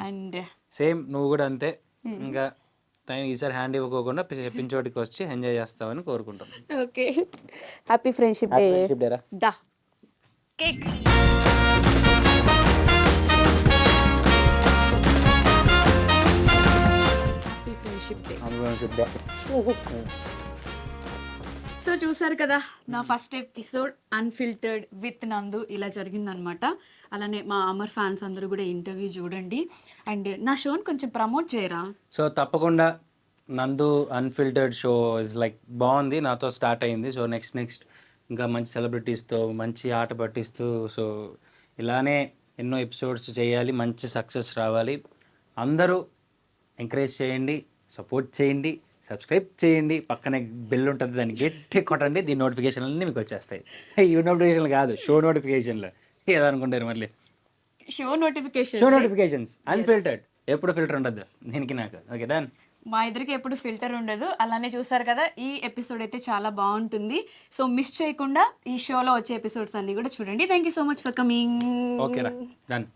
అండ్ సేమ్ నువ్వు కూడా అంతే. ఇంకా టైం ఈసారి హ్యాండ్ ఇవ్వకోకుండా పించోటికి వచ్చి ఎంజాయ్ చేస్తావని కోరుకుంటాం. Okay, happy friendship day. దా cake. Happy friendship day. So చూసారు కదా, నా ఫస్ట్ ఎపిసోడ్ అన్ఫిల్టర్డ్ విత్ నందు ఇలా జరిగిందనమాట. అలానే మా అమర్ ఫ్యాన్స్ అందరూ కూడా ఇంటర్వ్యూ చూడండి. అండ్ నా షోని కొంచెం ప్రమోట్ చేయరా. సో తప్పకుండా నందు అన్ఫిల్టర్డ్ షో ఇస్ లైక్ బాగుంది, నాతో స్టార్ట్ అయింది. సో నెక్స్ట్ ఇంకా మంచి సెలబ్రిటీస్తో మంచి ఆట పట్టిస్తూ, సో ఇలానే ఎన్నో ఎపిసోడ్స్ చేయాలి, మంచి సక్సెస్ రావాలి. అందరూ ఎంకరేజ్ చేయండి, సపోర్ట్ చేయండి, సబ్స్క్రైబ్ చేయండి, పక్కనే బెల్ ఉంటుంది, దాన్ని గట్టి కొట్టండి. దీని నోటిఫికేషన్లు అన్నీ మీకు వచ్చేస్తాయి. ఈ నోటిఫికేషన్లు కాదు, షో నోటిఫికేషన్లు. ఏదనుకుంటారు మళ్ళీ, show notification. Show notifications unfiltered, ఎప్పుడు ఫిల్టర్ ఉండదు దీనికి నాకు. Okay done. మా ఇద్దరికి ఎప్పుడు ఫిల్టర్ ఉండదు. అలానే చూసారు కదా, ఈ ఎపిసోడ్ అయితే చాలా బాగుంటుంది. సో మిస్ చేయకుండా ఈ షోలో వచ్చే ఎపిసోడ్స్ అన్ని కూడా చూడండి. Thank you so much for coming. ఓకేరా డన్.